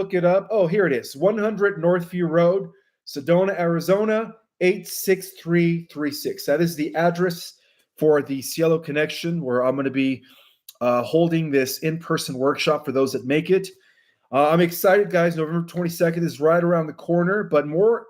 look it up. Oh, here it is. 100 Northview Road, Sedona, Arizona, 86336. That is the address for the Cielo Connection, where I'm going to be holding this in-person workshop for those that make it. I'm excited, guys. November 22nd is right around the corner, but more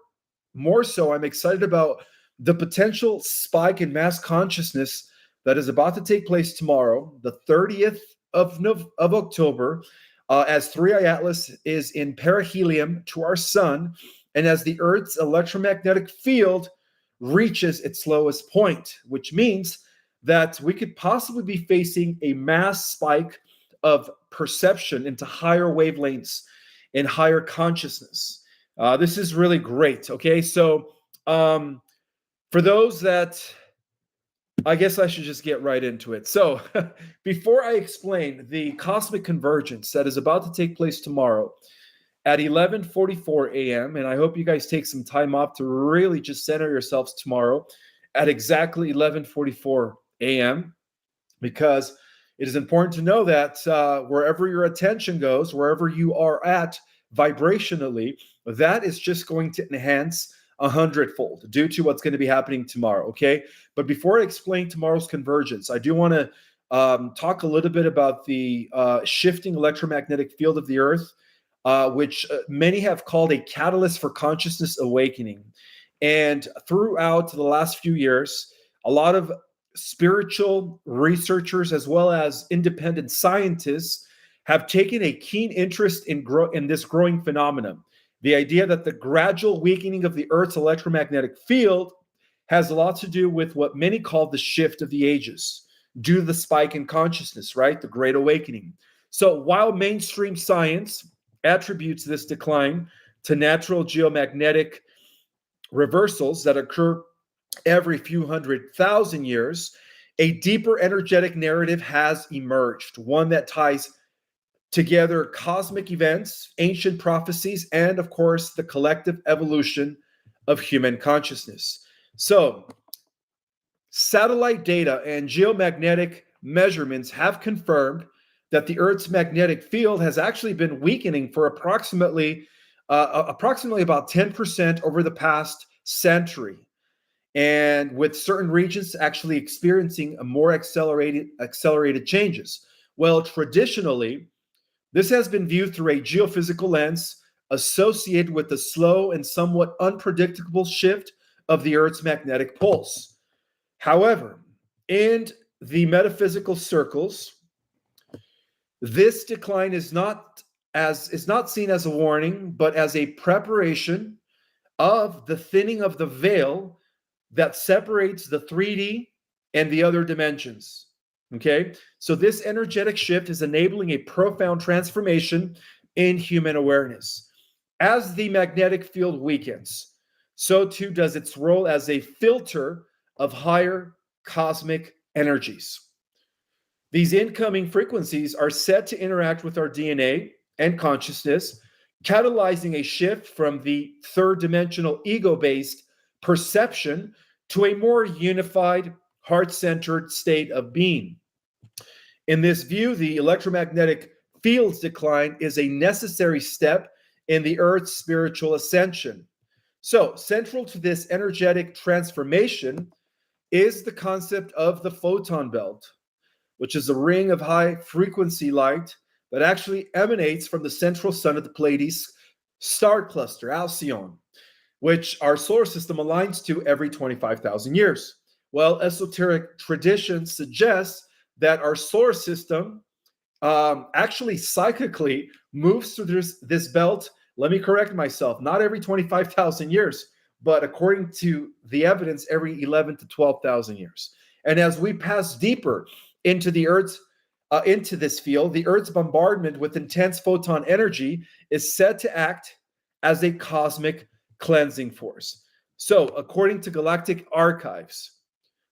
so, I'm excited about the potential spike in mass consciousness that is about to take place tomorrow, the 30th of October, as 3i Atlas is in perihelion to our sun, and as the Earth's electromagnetic field reaches its lowest point, which means that we could possibly be facing a mass spike of perception into higher wavelengths and higher consciousness. This is really great. Okay, so for those that, I guess I should just get right into it. So before I explain the cosmic convergence that is about to take place tomorrow at 11:44 a.m., and I hope you guys take some time off to really just center yourselves tomorrow at exactly 11:44 a.m., because it is important to know that wherever your attention goes, wherever you are at vibrationally, that is just going to enhance 100-fold due to what's going to be happening tomorrow, okay? But before I explain tomorrow's convergence, I do want to talk a little bit about the shifting electromagnetic field of the Earth, which many have called a catalyst for consciousness awakening. And throughout the last few years, a lot of spiritual researchers as well as independent scientists have taken a keen interest in this growing phenomenon. The idea that the gradual weakening of the Earth's electromagnetic field has a lot to do with what many call the shift of the ages due to the spike in consciousness, right? The Great Awakening. So while mainstream science attributes this decline to natural geomagnetic reversals that occur every few 100,000 years, a deeper energetic narrative has emerged, one that ties together cosmic events, ancient prophecies, and of course, the collective evolution of human consciousness. So, satellite data and geomagnetic measurements have confirmed that the Earth's magnetic field has actually been weakening for approximately about 10% over the past century, and with certain regions actually experiencing a more accelerated changes. Well, traditionally, this has been viewed through a geophysical lens associated with the slow and somewhat unpredictable shift of the Earth's magnetic pulse. However, in the metaphysical circles, this decline is not seen as a warning, but as a preparation of the thinning of the veil that separates the 3D and the other dimensions. Okay, so this energetic shift is enabling a profound transformation in human awareness. As the magnetic field weakens, so too does its role as a filter of higher cosmic energies. These incoming frequencies are set to interact with our DNA and consciousness, catalyzing a shift from the third dimensional ego-based perception to a more unified, heart-centered state of being. In this view, the electromagnetic field's decline is a necessary step in the Earth's spiritual ascension. So, central to this energetic transformation is the concept of the photon belt, which is a ring of high-frequency light that actually emanates from the central sun of the Pleiades star cluster, Alcyon, which our solar system aligns to every 25,000 years. Well, esoteric tradition suggests that our solar system actually cyclically moves through this belt. Let me correct myself, not every 25,000 years, but according to the evidence, every 11 to 12,000 years. And as we pass deeper into the Earth's into this field, the Earth's bombardment with intense photon energy is said to act as a cosmic cleansing force. So, according to galactic archives,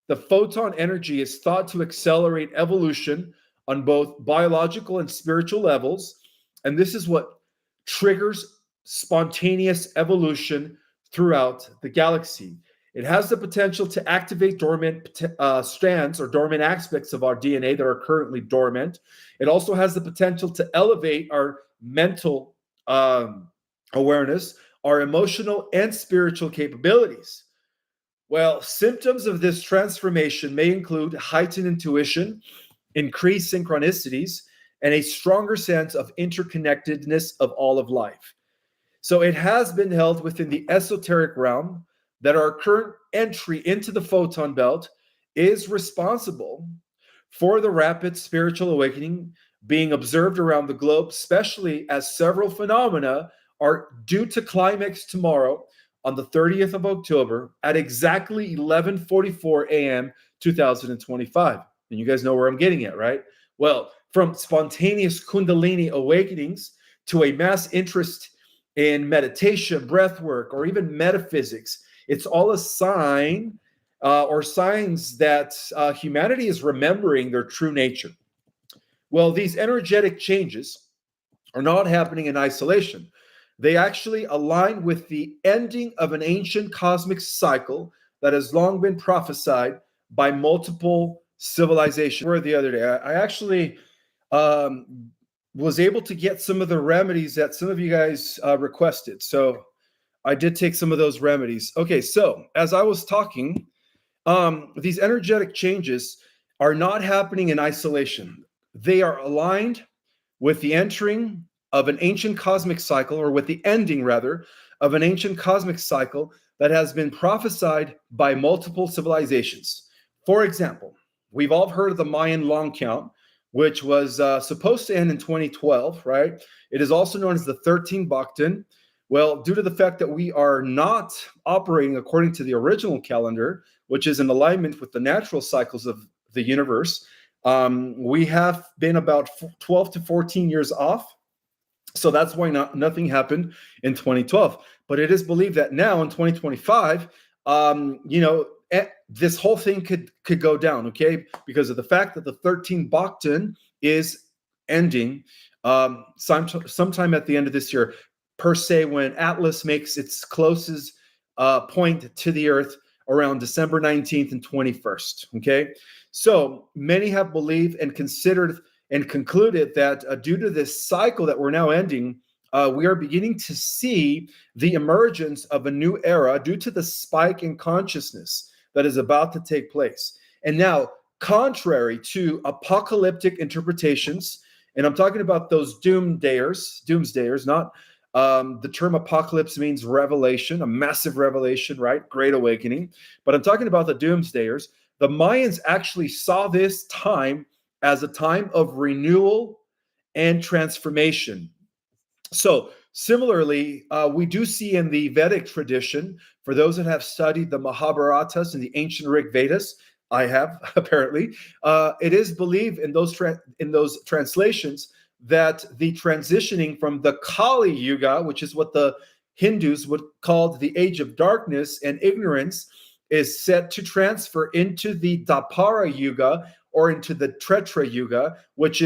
the photon energy is thought to accelerate evolution on both biological and spiritual levels, and this is what triggers spontaneous evolution throughout the galaxy. It has the potential to activate dormant strands or dormant aspects of our DNA that are currently dormant. It also has the potential to elevate our mental awareness, our emotional and spiritual capabilities. Well, symptoms of this transformation may include heightened intuition, increased synchronicities, and a stronger sense of interconnectedness of all of life. So it has been held within the esoteric realm that our current entry into the photon belt is responsible for the rapid spiritual awakening being observed around the globe, especially as several phenomena are due to climax tomorrow on the 30th of October at exactly 11:44 a.m. 2025. And you guys know where I'm getting at, right? Well, from spontaneous Kundalini awakenings to a mass interest in meditation, breath work, or even metaphysics, it's all a sign or signs that humanity is remembering their true nature. Well, these energetic changes are not happening in isolation. They actually align with the ending of an ancient cosmic cycle that has long been prophesied by multiple civilizations. Where the other day, I actually was able to get some of the remedies that some of you guys requested. So I did take some of those remedies. Okay, so as I was talking, these energetic changes are not happening in isolation. They are aligned with the entering of an ancient cosmic cycle, or with the ending, rather, of an ancient cosmic cycle that has been prophesied by multiple civilizations. For example, we've all heard of the Mayan long count, which was supposed to end in 2012, right? It is also known as the 13 Bakhtin. Well, due to the fact that we are not operating according to the original calendar, which is in alignment with the natural cycles of the universe, we have been about 12 to 14 years off. So that's why nothing happened in 2012. But it is believed that now in 2025, this whole thing could go down, okay? Because of the fact that the 13 Bakhtin is ending sometime at the end of this year, per se, when Atlas makes its closest point to the Earth around December 19th and 21st, okay? So many have believed and considered and concluded that due to this cycle that we're now ending, we are beginning to see the emergence of a new era due to the spike in consciousness that is about to take place. And now, contrary to apocalyptic interpretations, and I'm talking about those doomsdayers, not the term apocalypse means revelation, a massive revelation, right? Great awakening. But I'm talking about the doomsdayers. The Mayans actually saw this time as a time of renewal and transformation. So similarly, we do see in the Vedic tradition, for those that have studied the Mahabharatas and the ancient Rig Vedas, I have apparently, it is believed in those translations that the transitioning from the Kali Yuga, which is what the Hindus would call the age of darkness and ignorance, is set to transfer into the Dwapara Yuga, or into the Treta Yuga, which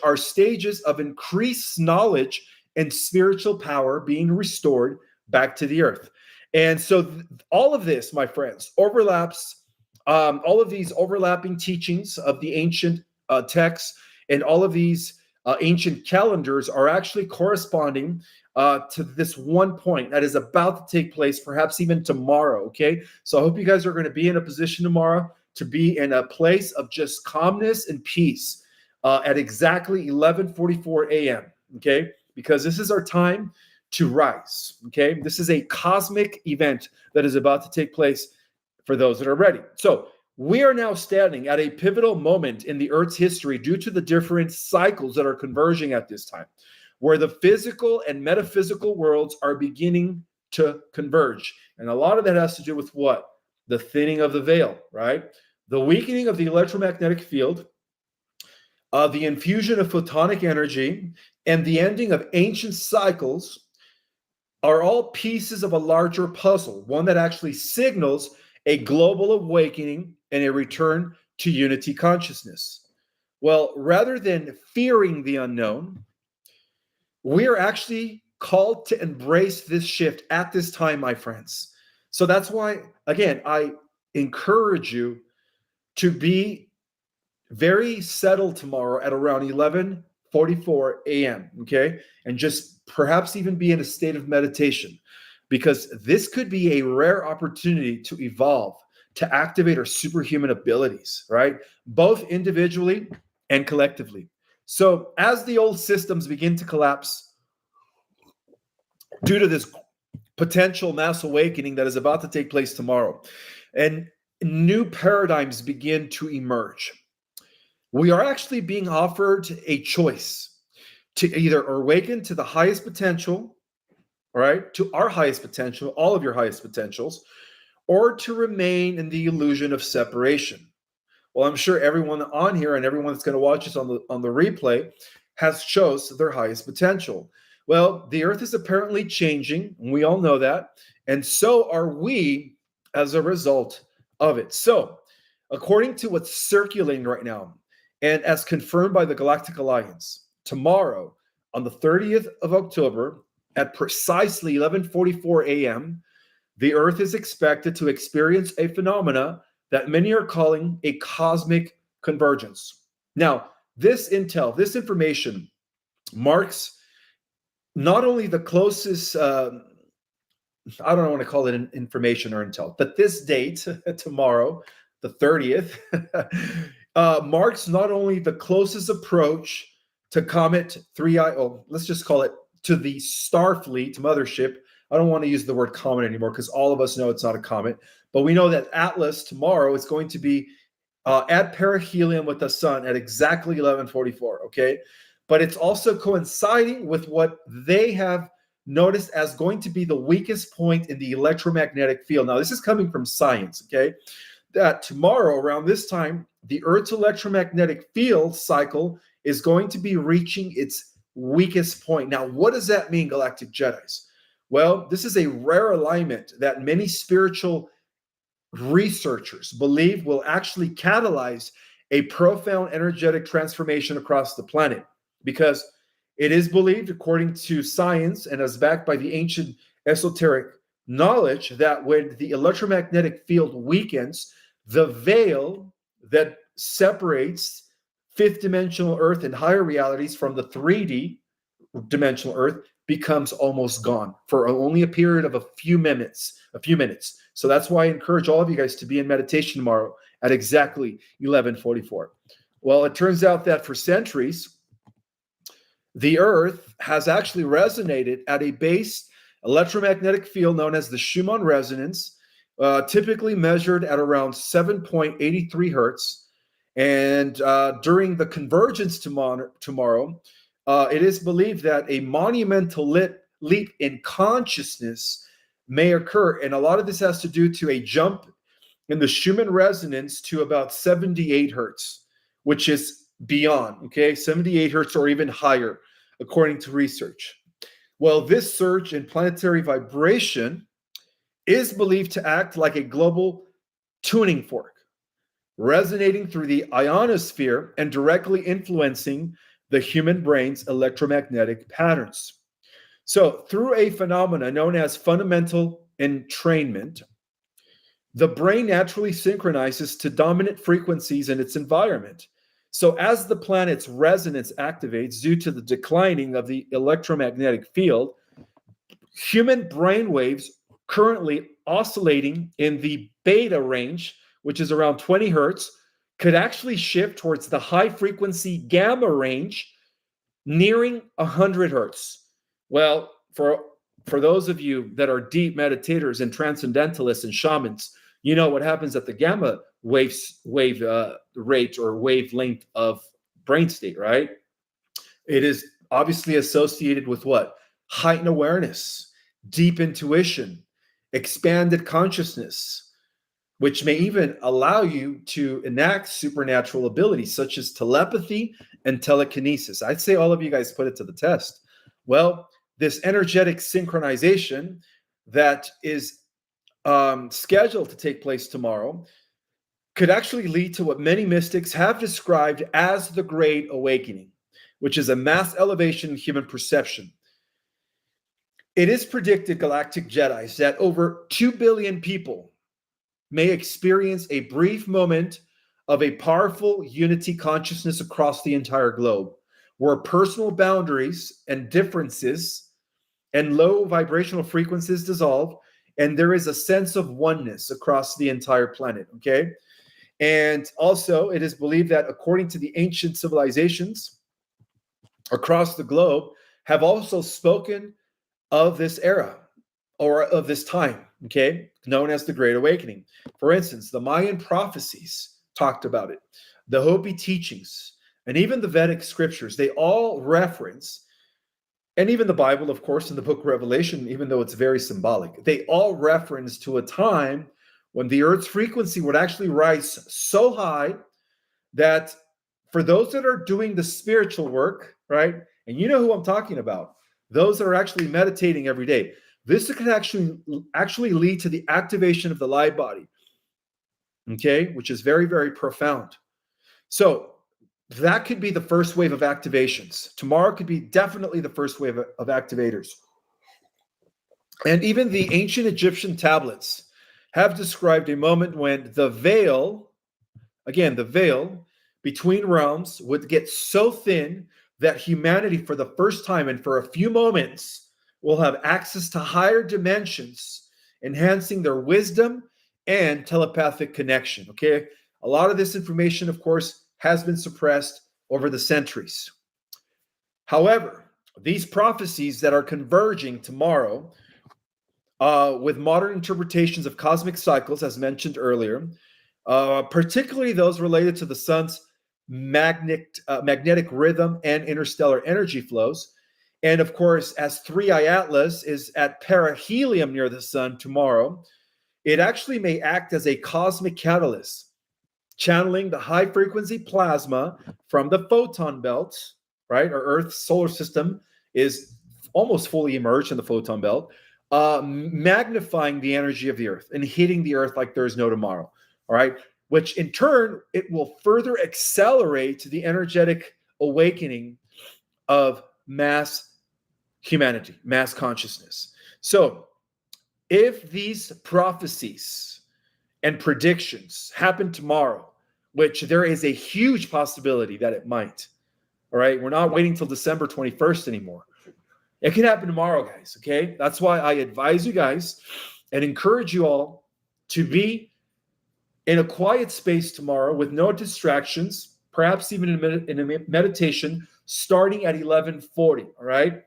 are stages of increased knowledge and spiritual power being restored back to the earth. And so all of this, my friends, overlaps, all of these overlapping teachings of the ancient texts and all of these ancient calendars are actually corresponding to this one point that is about to take place, perhaps even tomorrow, okay? So I hope you guys are going to be in a position tomorrow to be in a place of just calmness and peace at exactly 11:44 a.m., okay? Because this is our time to rise, okay? This is a cosmic event that is about to take place for those that are ready. So we are now standing at a pivotal moment in the Earth's history due to the different cycles that are converging at this time, where the physical and metaphysical worlds are beginning to converge. And a lot of that has to do with what? The thinning of the veil, right? The weakening of the electromagnetic field, the infusion of photonic energy, and the ending of ancient cycles are all pieces of a larger puzzle, one that actually signals a global awakening and a return to unity consciousness. Well, rather than fearing the unknown, we are actually called to embrace this shift at this time, my friends. So that's why, again, I encourage you to be very settled tomorrow at around 11:44 a.m. Okay, and just perhaps even be in a state of meditation, because this could be a rare opportunity to evolve, to activate our superhuman abilities, right? Both individually and collectively. So as the old systems begin to collapse due to this potential mass awakening that is about to take place tomorrow, and new paradigms begin to emerge, we are actually being offered a choice to either awaken to the highest potential, all right, to our highest potential, all of your highest potentials, or to remain in the illusion of separation. Well, I'm sure everyone on here and everyone that's going to watch this on the replay has chose their highest potential. Well, the earth is apparently changing, and we all know that, and so are we as a result of it. So, according to what's circulating right now, and as confirmed by the Galactic Alliance, tomorrow on the 30th of October at precisely 11:44 a.m., the earth is expected to experience a phenomena that many are calling a cosmic convergence. Now, this intel, this information marks not only the closest, I don't want to call it information or intel, but this date, tomorrow, the 30th, marks not only the closest approach to Comet 3I, oh, let's just call it to the Starfleet mothership. I don't want to use the word comet anymore because all of us know it's not a comet, but we know that Atlas tomorrow is going to be at perihelion with the sun at exactly 11:44, okay? But it's also coinciding with what they have noticed as going to be the weakest point in the electromagnetic field. Now, this is coming from science, okay? That tomorrow around this time, the Earth's electromagnetic field cycle is going to be reaching its weakest point. Now, what does that mean, Galactic Jedis? Well, this is a rare alignment that many spiritual researchers believe will actually catalyze a profound energetic transformation across the planet, because it is believed, according to science and as backed by the ancient esoteric knowledge, that when the electromagnetic field weakens, the veil that separates fifth dimensional Earth and higher realities from the 3D dimensional Earth becomes almost gone for only a period of a few minutes. So that's why I encourage all of you guys to be in meditation tomorrow at exactly 11:44. Well, it turns out that for centuries, the Earth has actually resonated at a base electromagnetic field known as the Schumann resonance, typically measured at around 7.83 hertz. And during the convergence tomorrow, it is believed that a monumental leap in consciousness may occur. And a lot of this has to do to a jump in the Schumann resonance to about 78 hertz, which is beyond, okay, 78 hertz or even higher, according to research. Well, this surge in planetary vibration is believed to act like a global tuning fork, resonating through the ionosphere and directly influencing the human brain's electromagnetic patterns. So, through a phenomena known as fundamental entrainment, the brain naturally synchronizes to dominant frequencies in its environment. So, as the planet's resonance activates due to the declining of the electromagnetic field, human brain waves currently oscillating in the beta range, which is around 20 hertz, could actually shift towards the high frequency gamma range, nearing 100 hertz. Well, for those of you that are deep meditators and transcendentalists and shamans, you know what happens at the gamma wave rate or wavelength of brain state, right? It is obviously associated with what? Heightened awareness, deep intuition, expanded consciousness, which may even allow you to enact supernatural abilities such as telepathy and telekinesis. I'd say all of you guys put it to the test. Well, this energetic synchronization that is scheduled to take place tomorrow could actually lead to what many mystics have described as the Great Awakening, which is a mass elevation in human perception. It is predicted, Galactic Jedi, that over 2 billion people may experience a brief moment of a powerful unity consciousness across the entire globe. where personal boundaries and differences and low vibrational frequencies dissolve, and there is a sense of oneness across the entire planet, okay? And also, it is believed that according to the ancient civilizations across the globe have also spoken of this era or of this time, okay, known as the Great Awakening. For instance, the Mayan prophecies talked about it, the Hopi teachings, and even the Vedic scriptures, they all reference, and even the Bible, of course, in the book of Revelation, even though it's very symbolic, they all reference to a time when the earth's frequency would actually rise so high that for those that are doing the spiritual work, right, and you know who I'm talking about, those that are actually meditating every day, this could actually lead to the activation of the light body, okay, which is very, very profound. So that could be the first wave of activations. Tomorrow could be definitely the first wave of activators. And even the ancient Egyptian tablets have described a moment when the veil, again, the veil between realms would get so thin that humanity, for the first time and for a few moments, will have access to higher dimensions, enhancing their wisdom and telepathic connection. Okay. A lot of this information, of course, has been suppressed over the centuries. However, these prophecies that are converging tomorrow with modern interpretations of cosmic cycles, as mentioned earlier, particularly those related to the sun's magnetic rhythm and interstellar energy flows. And of course, as 3i Atlas is at perihelion near the sun tomorrow, it actually may act as a cosmic catalyst, channeling the high frequency plasma from the photon belt, right? Our Earth's solar system is almost fully immersed in the photon belt, magnifying the energy of the Earth and hitting the Earth like there's no tomorrow, all right? Which in turn, it will further accelerate the energetic awakening of mass humanity, mass consciousness. So if these prophecies and predictions happen tomorrow, which there is a huge possibility that it might, all right? We're not waiting till December 21st anymore. It can happen tomorrow, guys, okay? That's why I advise you guys and encourage you all to be in a quiet space tomorrow with no distractions, perhaps even in a meditation starting at 11:40, all right?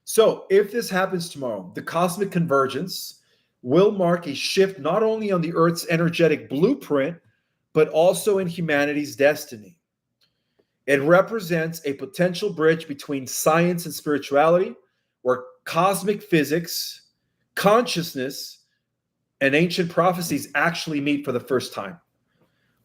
So if this happens tomorrow, the cosmic convergence will mark a shift not only on the Earth's energetic blueprint, but also in humanity's destiny. It represents a potential bridge between science and spirituality, where cosmic physics, consciousness, and ancient prophecies actually meet for the first time.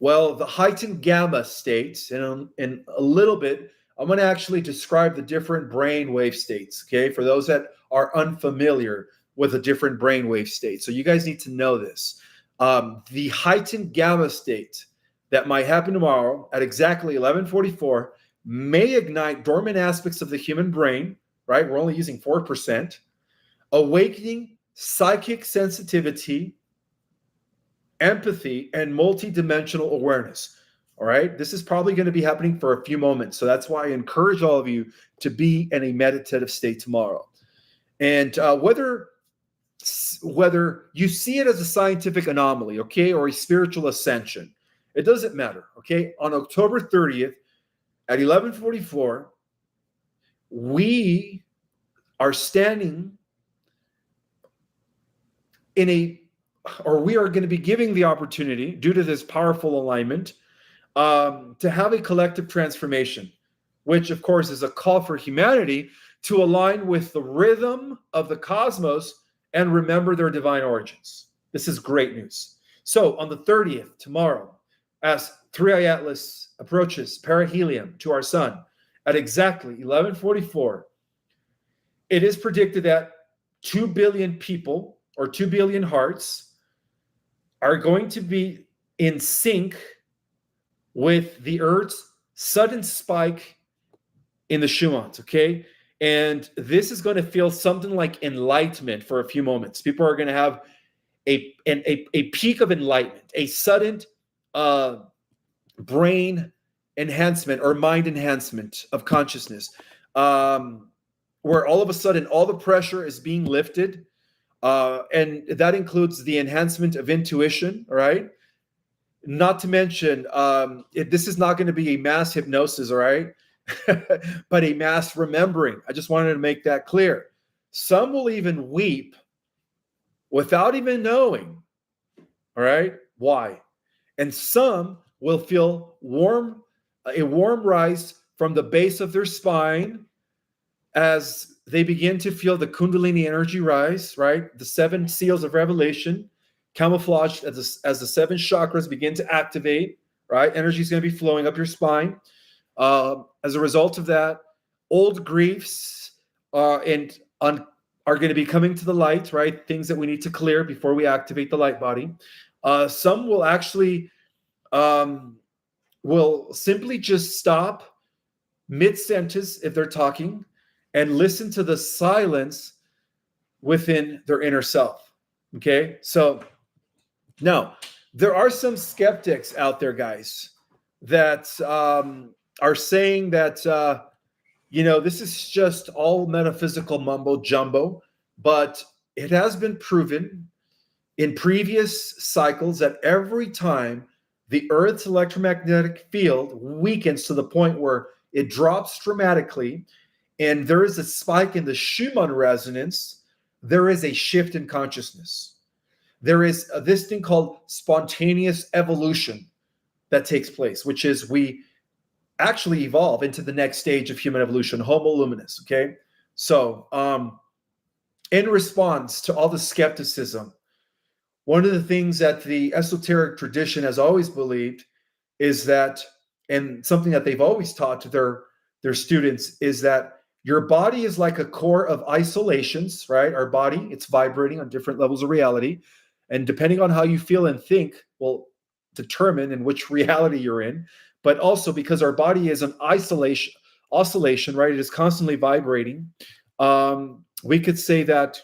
Well, the heightened gamma states, and in a little bit, I'm going to actually describe the different brainwave states, okay, for those that are unfamiliar with the different brainwave states. So you guys need to know this. The heightened gamma state that might happen tomorrow at exactly 11:44 may ignite dormant aspects of the human brain, right? We're only using 4%, awakening psychic sensitivity, empathy, and multidimensional awareness. All right. This is probably going to be happening for a few moments. So that's why I encourage all of you to be in a meditative state tomorrow. And whether you see it as a scientific anomaly, okay, or a spiritual ascension, it doesn't matter. Okay. On October 30th at 11:44, we are standing we are going to be giving the opportunity, due to this powerful alignment, to have a collective transformation, which of course is a call for humanity to align with the rhythm of the cosmos and remember their divine origins. This is great news. So on the 30th, tomorrow, as 3i Atlas approaches perihelion to our sun at exactly 11:44, it is predicted that 2 billion people, or 2 billion hearts, are going to be in sync with the Earth's sudden spike in the Schumans, okay? And this is going to feel something like enlightenment for a few moments. People are going to have a peak of enlightenment, a sudden brain enhancement or mind enhancement of consciousness, where all of a sudden all the pressure is being lifted. And that includes the enhancement of intuition, all right? Not to mention, this is not going to be a mass hypnosis, all right? But a mass remembering. I just wanted to make that clear. Some will even weep without even knowing, all right? Why? And some will feel a warm rise from the base of their spine as they begin to feel the Kundalini energy rise, right? The 7 seals of revelation, camouflaged as the 7 chakras begin to activate, right? Energy is going to be flowing up your spine. As a result of that, old griefs are going to be coming to the light, right? Things that we need to clear before we activate the light body. Some will actually will simply just stop mid-sentence if they're talking and listen to the silence within their inner self. Okay, so now there are some skeptics out there, guys, that are saying that this is just all metaphysical mumbo jumbo, but it has been proven in previous cycles that every time the Earth's electromagnetic field weakens to the point where it drops dramatically, and there is a spike in the Schumann resonance, there is a shift in consciousness. There is this thing called spontaneous evolution that takes place, which is we actually evolve into the next stage of human evolution, Homo luminous, okay? So in response to all the skepticism, one of the things that the esoteric tradition has always believed is that, and something that they've always taught to their students, is that your body is like a core of isolations, right? Our body, it's vibrating on different levels of reality. And depending on how you feel and think will determine in which reality you're in. But also because our body is an oscillation, right? It is constantly vibrating. We could say that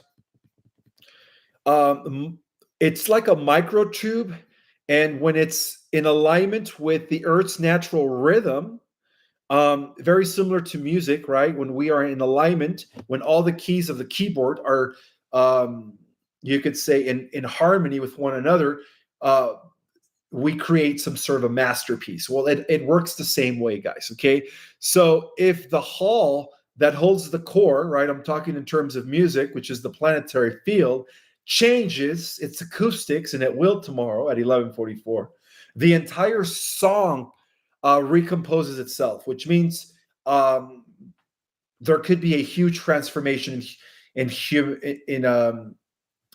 it's like a microtube, and when it's in alignment with the Earth's natural rhythm, very similar to music, right? When we are in alignment, when all the keys of the keyboard are, you could say, in harmony with one another, we create some sort of a masterpiece. Well, it works the same way, guys, okay? So if the hall that holds the core, right, I'm talking in terms of music, which is the planetary field, changes its acoustics, and it will tomorrow at 11:44, the entire song recomposes itself, which means there could be a huge transformation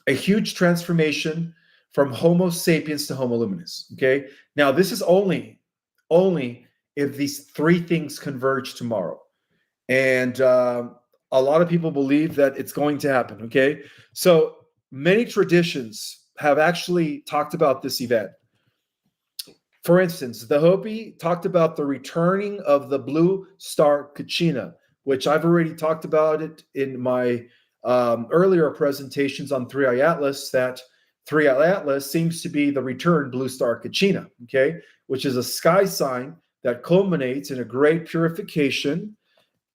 a huge transformation from Homo sapiens to Homo luminous. Okay, now this is only if these 3 things converge tomorrow, and a lot of people believe that it's going to happen. Okay, so many traditions have actually talked about this event. For instance, the Hopi talked about the returning of the blue star Kachina, which I've already talked about it in my earlier presentations on 3i Atlas, that 3i Atlas seems to be the returned blue star Kachina, okay, which is a sky sign that culminates in a great purification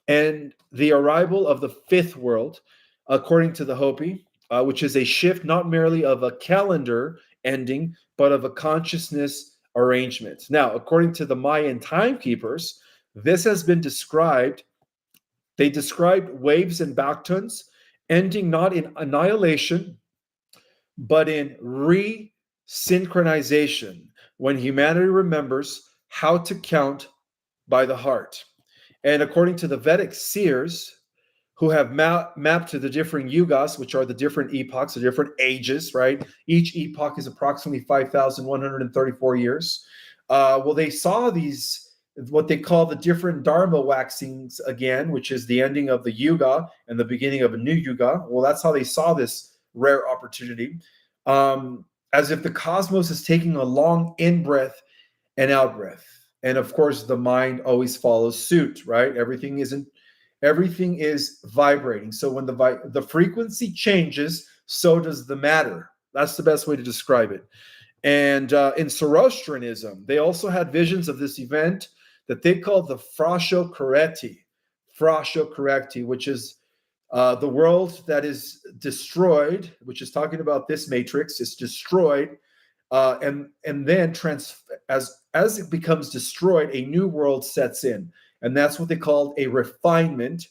and the arrival of the 5th world, according to the Hopi, which is a shift not merely of a calendar ending, but of a consciousness arrangement. Now, according to the Mayan timekeepers, this has been described. They described waves and backtons ending not in annihilation, but in resynchronization, when humanity remembers how to count by the heart. And according to the Vedic seers, who have mapped to the different yugas, which are the different epochs, the different ages, right? Each epoch is approximately 5,134 years. Well, they saw these, what they call the different dharma waxings again, which is the ending of the yuga and the beginning of a new yuga. Well, that's how they saw this rare opportunity, as if the cosmos is taking a long in-breath and out-breath. And of course, the mind always follows suit, right? Everything is vibrating. So when the frequency changes, so does the matter. That's the best way to describe it. And in Zoroastrianism, they also had visions of this event that they call the Frascio Correcti, which is the world that is destroyed, which is talking about this matrix, is destroyed, and then as it becomes destroyed, a new world sets in, and that's what they called a refinement,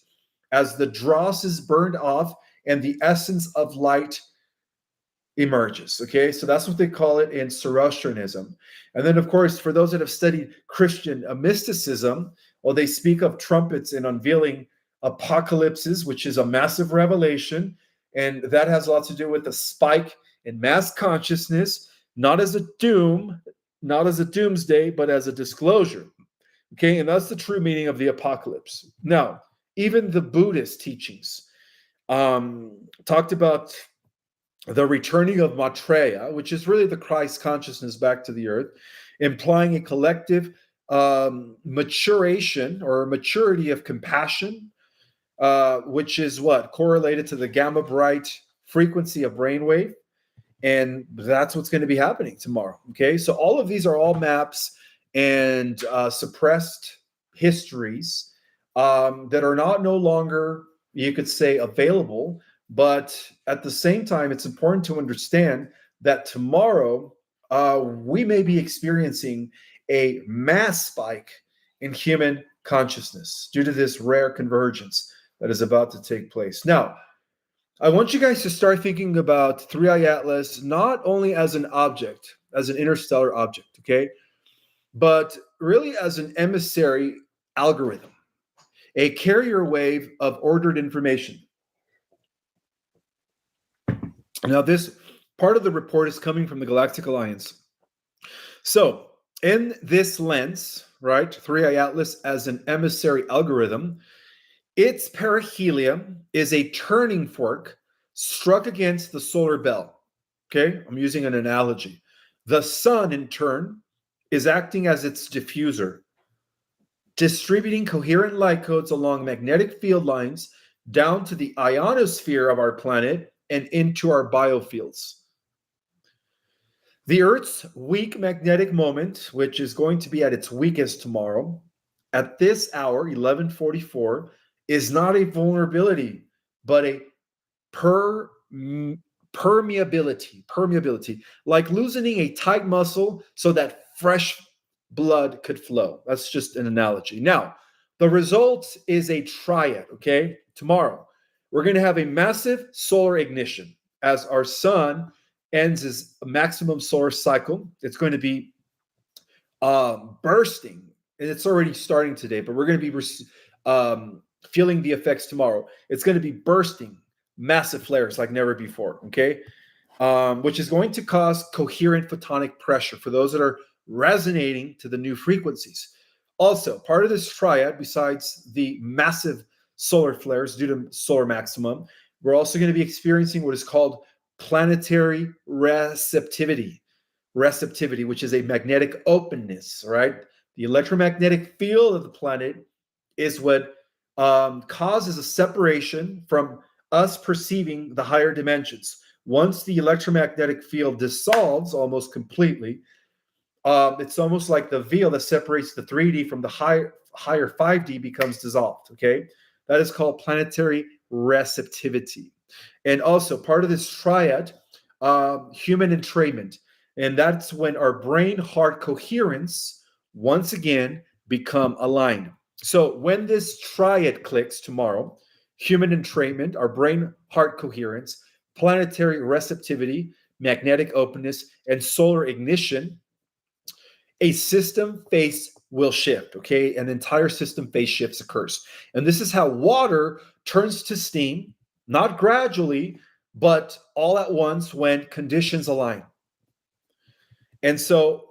as the dross is burned off and the essence of light emerges. Okay, so that's what they call it in Zoroastrianism. And then, of course, for those that have studied Christian mysticism, well, they speak of trumpets and unveiling apocalypses, which is a massive revelation, and that has a lot to do with the spike in mass consciousness, not as a doomsday, but as a disclosure. Okay, and that's the true meaning of the apocalypse. Now, even the Buddhist teachings talked about the returning of Maitreya, which is really the Christ consciousness back to the earth, implying a collective maturation or maturity of compassion, which is what? Correlated to the gamma bright frequency of brainwave. And that's what's going to be happening tomorrow. Okay, so all of these are all maps and suppressed histories that are no longer, you could say, available. But at the same time, it's important to understand that tomorrow we may be experiencing a mass spike in human consciousness due to this rare convergence that is about to take place. Now, I want you guys to start thinking about 3i Atlas not only as an object, as an interstellar object, okay, but really as an emissary algorithm, a carrier wave of ordered information. Now, this part of the report is coming from the Galactic Alliance. So, in this lens, right, 3i Atlas as an emissary algorithm, its perihelion is a turning fork struck against the solar bell. Okay, I'm using an analogy. The sun, in turn, is acting as its diffuser, distributing coherent light codes along magnetic field lines down to the ionosphere of our planet and into our biofields. The Earth's weak magnetic moment, which is going to be at its weakest tomorrow, at this hour, 11:44, is not a vulnerability, but a permeability, like loosening a tight muscle so that fresh blood could flow. That's just an analogy. Now, the result is a triad, okay? Tomorrow, we're going to have a massive solar ignition as our sun ends its maximum solar cycle. It's going to be bursting, and it's already starting today, but we're going to be feeling the effects tomorrow. It's going to be bursting massive flares like never before, okay? Which is going to cause coherent photonic pressure for those that are resonating to the new frequencies. Also, part of this triad, besides the massive solar flares due to solar maximum, we're also going to be experiencing what is called planetary receptivity, which is a magnetic openness, right? The electromagnetic field of the planet is what causes a separation from us perceiving the higher dimensions. Once the electromagnetic field dissolves almost completely, it's almost like the veil that separates the 3D from the higher 5D becomes dissolved, okay? That is called planetary receptivity. And also part of this triad, human entrainment. And that's when our brain-heart coherence, once again, become aligned. So when this triad clicks tomorrow, human entrainment, our brain-heart coherence, planetary receptivity, magnetic openness, and solar ignition, a system phase will shift, okay? An entire system phase shifts occurs. And this is how water turns to steam, not gradually, but all at once when conditions align. And so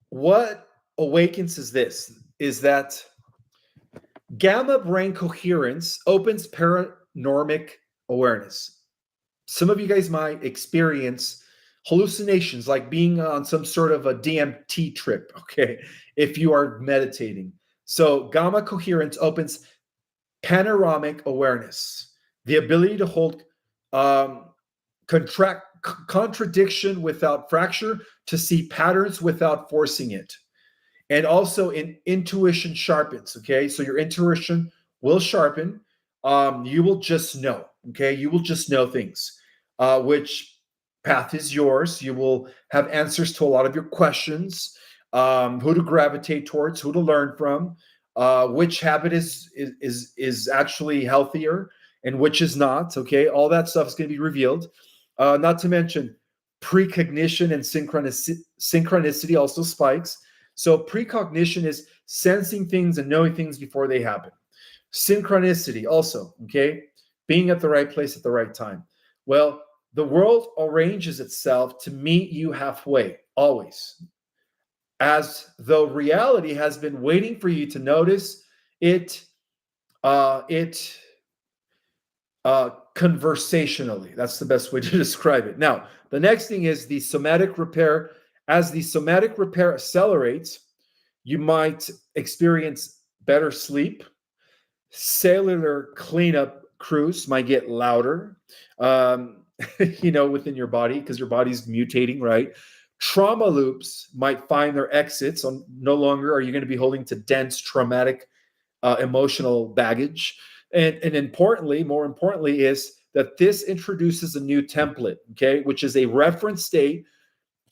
what awakens is that gamma brain coherence opens paranormic awareness. Some of you guys might experience hallucinations like being on some sort of a DMT trip, okay, if you are meditating. So gamma coherence opens panoramic awareness, the ability to hold contradiction without fracture, to see patterns without forcing it. And also intuition sharpens, okay? So your intuition will sharpen. You will just know, okay? You will just know things. Which path is yours? You will have answers to a lot of your questions. Who to gravitate towards, who to learn from, which habit is actually healthier and which is not, okay? All that stuff is going to be revealed. Not to mention precognition and synchronicity also spikes. So precognition is sensing things and knowing things before they happen. Synchronicity also, okay? Being at the right place at the right time. Well, the world arranges itself to meet you halfway, always. As though reality has been waiting for you to notice it, conversationally. That's the best way to describe it. Now, the next thing is the somatic repair. As the somatic repair accelerates, you might experience better sleep. Cellular cleanup crews might get louder, within your body because your body's mutating, right? Trauma loops might find their exits. On no longer are you going to be holding to dense, traumatic, emotional baggage. And more importantly, is that this introduces a new template, okay, which is a reference state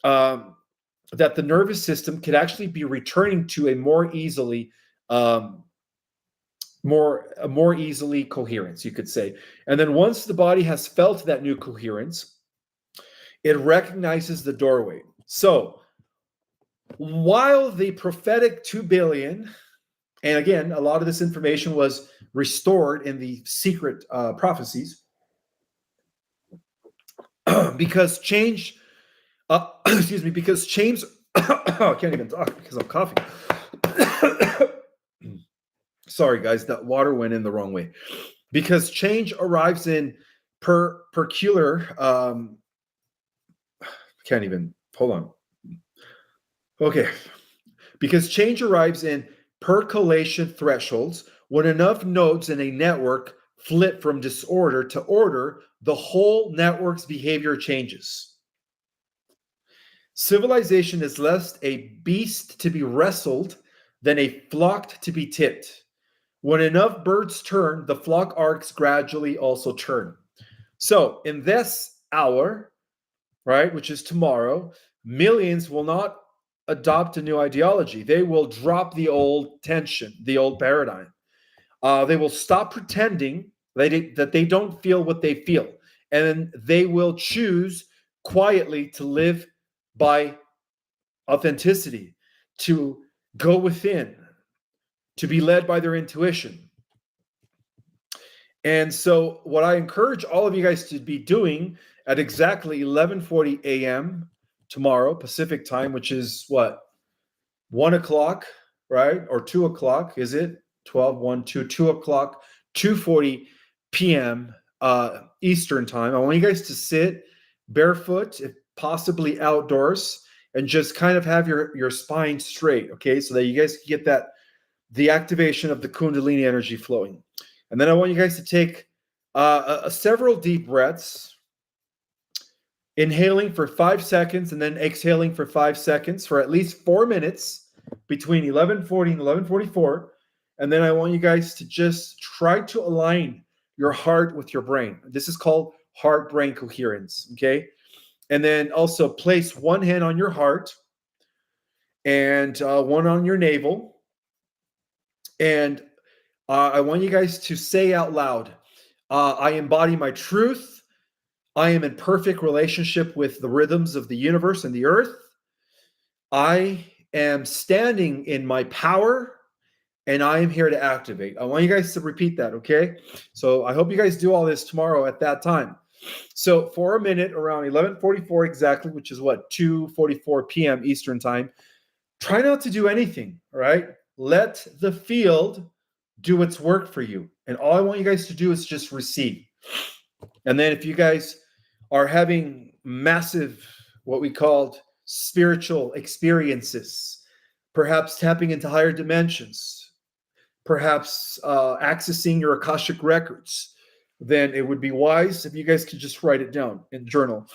that the nervous system could actually be returning to a more easily coherence, you could say. And then once the body has felt that new coherence, it recognizes the doorway. So while the prophetic 2 billion, and again, a lot of this information was restored in the secret prophecies, because change, because change, I can't even talk because I'm coughing. Sorry, guys, that water went in the wrong way. Because change arrives in peculiar, can't even, hold on. Okay. Because change arrives in percolation thresholds when enough nodes in a network flip from disorder to order, the whole network's behavior changes. Civilization is less a beast to be wrestled than a flock to be tipped. When enough birds turn, the flock arcs gradually also turn. So in this hour, right, which is tomorrow, millions will not adopt a new ideology. They will drop the old tension, the old paradigm. They will stop pretending that they don't feel what they feel. And they will choose quietly to live by authenticity, to go within, to be led by their intuition. And so what I encourage all of you guys to be doing at exactly 11:40 a.m. tomorrow, Pacific time, which is what, 1 o'clock, right? Or 2 o'clock, is it? 12, 1, 2, 2 o'clock, 2:40 p.m. Eastern time. I want you guys to sit barefoot, if possibly outdoors, and just kind of have your spine straight, okay? So that you guys can get the activation of the Kundalini energy flowing. And then I want you guys to take several deep breaths, inhaling for 5 seconds and then exhaling for 5 seconds for at least 4 minutes between 11:40 and 11:44. And then I want you guys to just try to align your heart with your brain. This is called heart-brain coherence, okay? And then also place one hand on your heart and one on your navel. And I want you guys to say out loud, I embody my truth. I am in perfect relationship with the rhythms of the universe and the earth. I am standing in my power, and I am here to activate. I want you guys to repeat that, okay? So I hope you guys do all this tomorrow at that time. So for a minute, around 11:44 exactly, which is what, 2:44 p.m. Eastern time, try not to do anything, all right? Let the field do its work for you. And all I want you guys to do is just receive. And then if you guys are having massive, what we called spiritual experiences, perhaps tapping into higher dimensions, perhaps accessing your Akashic records, then it would be wise if you guys could just write it down in journal.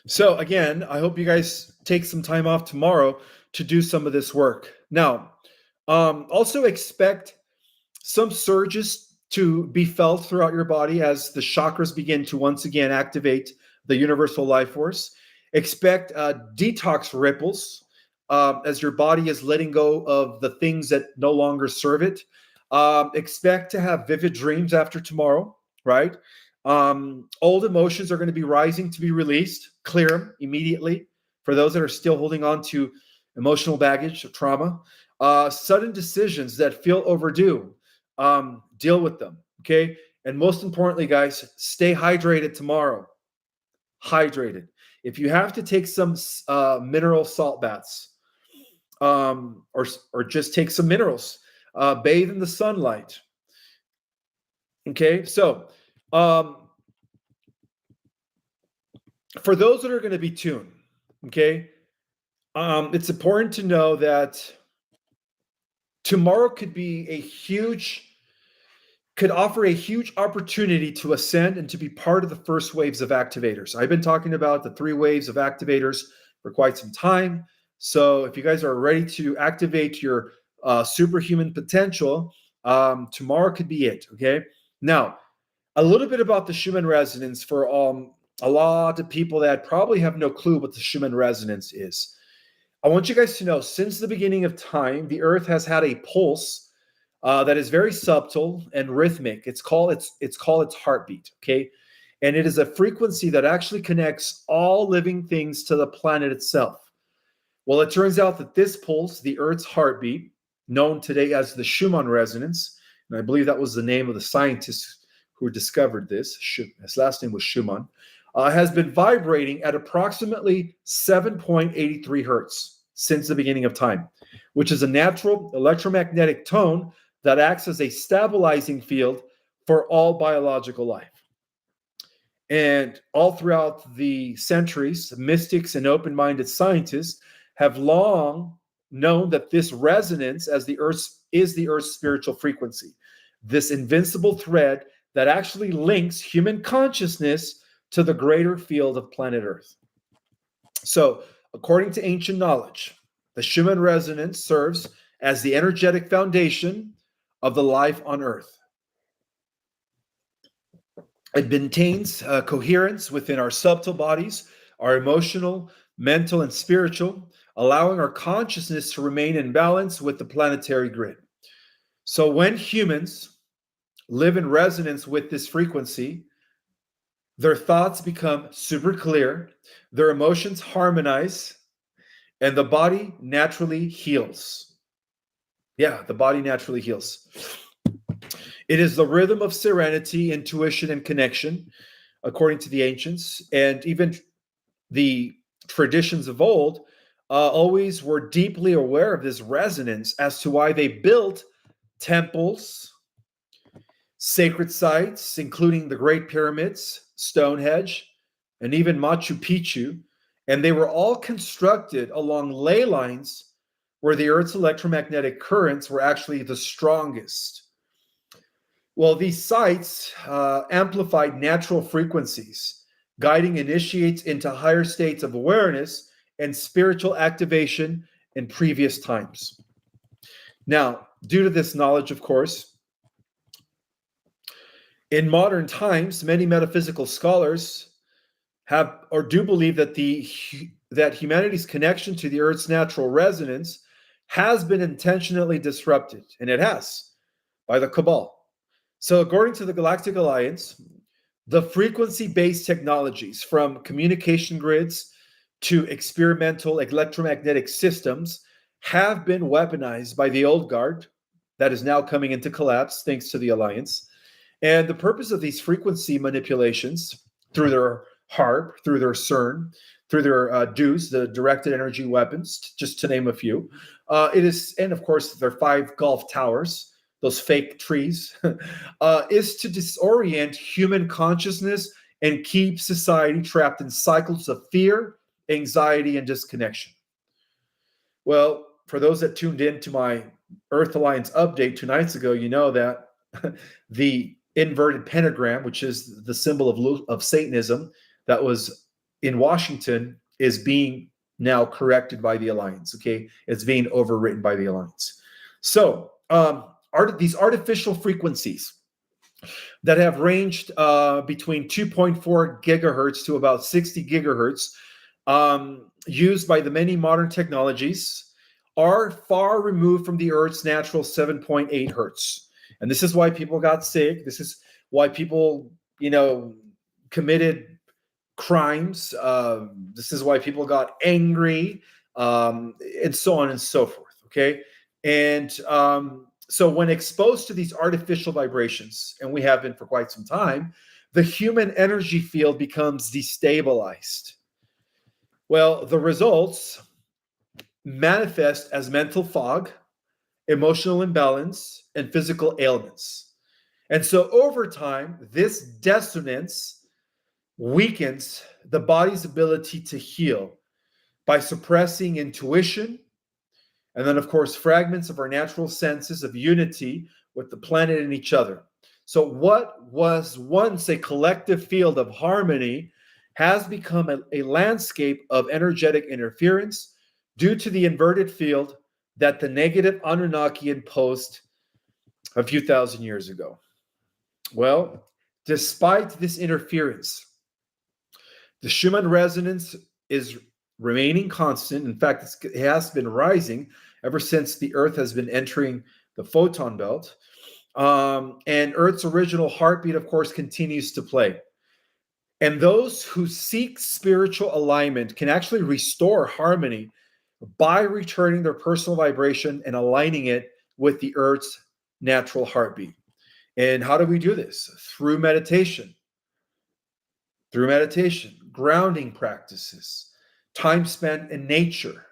So again, I hope you guys take some time off tomorrow to do some of this work. Now, also expect some surges to be felt throughout your body as the chakras begin to once again activate the universal life force. Expect detox ripples as your body is letting go of the things that no longer serve it. Expect to have vivid dreams after tomorrow, right? Old emotions are going to be rising to be released. Clear them immediately. For those that are still holding on to emotional baggage or trauma, sudden decisions that feel overdue, deal with them, okay? And most importantly, guys, stay hydrated tomorrow. Hydrated. If you have to take some mineral salt baths, or just take some minerals, bathe in the sunlight. Okay, so for those that are going to be tuned, okay, it's important to know that tomorrow could offer a huge opportunity to ascend and to be part of the first waves of activators. I've been talking about the 3 waves of activators for quite some time. So if you guys are ready to activate your superhuman potential, tomorrow could be it, okay? Now, a little bit about the Schumann resonance for a lot of people that probably have no clue what the Schumann resonance is. I want you guys to know, since the beginning of time, the Earth has had a pulse that is very subtle and rhythmic. It's called its heartbeat, okay? And it is a frequency that actually connects all living things to the planet itself. Well, it turns out that this pulse, the Earth's heartbeat, known today as the Schumann resonance, and I believe that was the name of the scientist who discovered this, his last name was Schumann, has been vibrating at approximately 7.83 hertz since the beginning of time, which is a natural electromagnetic tone that acts as a stabilizing field for all biological life. And all throughout the centuries, mystics and open-minded scientists have long known that this resonance is the Earth's spiritual frequency, this invincible thread that actually links human consciousness to the greater field of planet Earth. So, according to ancient knowledge, the Schumann resonance serves as the energetic foundation of the life on Earth. It maintains coherence within our subtle bodies, our emotional, mental, and spiritual, allowing our consciousness to remain in balance with the planetary grid. So when humans live in resonance with this frequency, their thoughts become super clear, their emotions harmonize, and the body naturally heals. Yeah, the body naturally heals. It is the rhythm of serenity, intuition, and connection, according to the ancients, and even the traditions of old always were deeply aware of this resonance as to why they built temples, sacred sites, including the Great Pyramids, Stonehenge, and even Machu Picchu, and they were all constructed along ley lines where the Earth's electromagnetic currents were actually the strongest. Well, these sites amplified natural frequencies, guiding initiates into higher states of awareness and spiritual activation in previous times. Now, due to this knowledge, of course, in modern times, many metaphysical scholars have or do believe that that humanity's connection to the Earth's natural resonance has been intentionally disrupted, and it has, by the Cabal. So according to the Galactic Alliance, the frequency-based technologies from communication grids to experimental electromagnetic systems have been weaponized by the old guard that is now coming into collapse thanks to the Alliance. And the purpose of these frequency manipulations through their HARP, through their CERN, through their DEWs, the directed energy weapons, just to name a few, it is, and of course their 5 Gulf towers, those fake trees, is to disorient human consciousness and keep society trapped in cycles of fear, anxiety, and disconnection. Well, for those that tuned in to my Earth Alliance update 2 nights ago, you know that the inverted pentagram, which is the symbol of Satanism that was in Washington, is being now corrected by the Alliance, okay? It's being overwritten by the Alliance. So these artificial frequencies that have ranged between 2.4 gigahertz to about 60 gigahertz, used by the many modern technologies, are far removed from the Earth's natural 7.8 hertz. And this is why people got sick. This is why people, committed crimes. This is why people got angry, and so on and so forth. Okay. And so when exposed to these artificial vibrations, and we have been for quite some time, the human energy field becomes destabilized. Well, the results manifest as mental fog, emotional imbalance, and physical ailments. And so over time, this dissonance weakens the body's ability to heal by suppressing intuition, and then, of course, fragments of our natural senses of unity with the planet and each other. So what was once a collective field of harmony has become a landscape of energetic interference due to the inverted field that the negative Anunnaki imposed a few thousand years ago. Well, despite this interference, the Schumann resonance is remaining constant. In fact, it has been rising ever since the Earth has been entering the photon belt. And Earth's original heartbeat, of course, continues to play. And those who seek spiritual alignment can actually restore harmony by returning their personal vibration and aligning it with the Earth's natural heartbeat. And how do we do this? Through meditation, grounding practices, time spent in nature,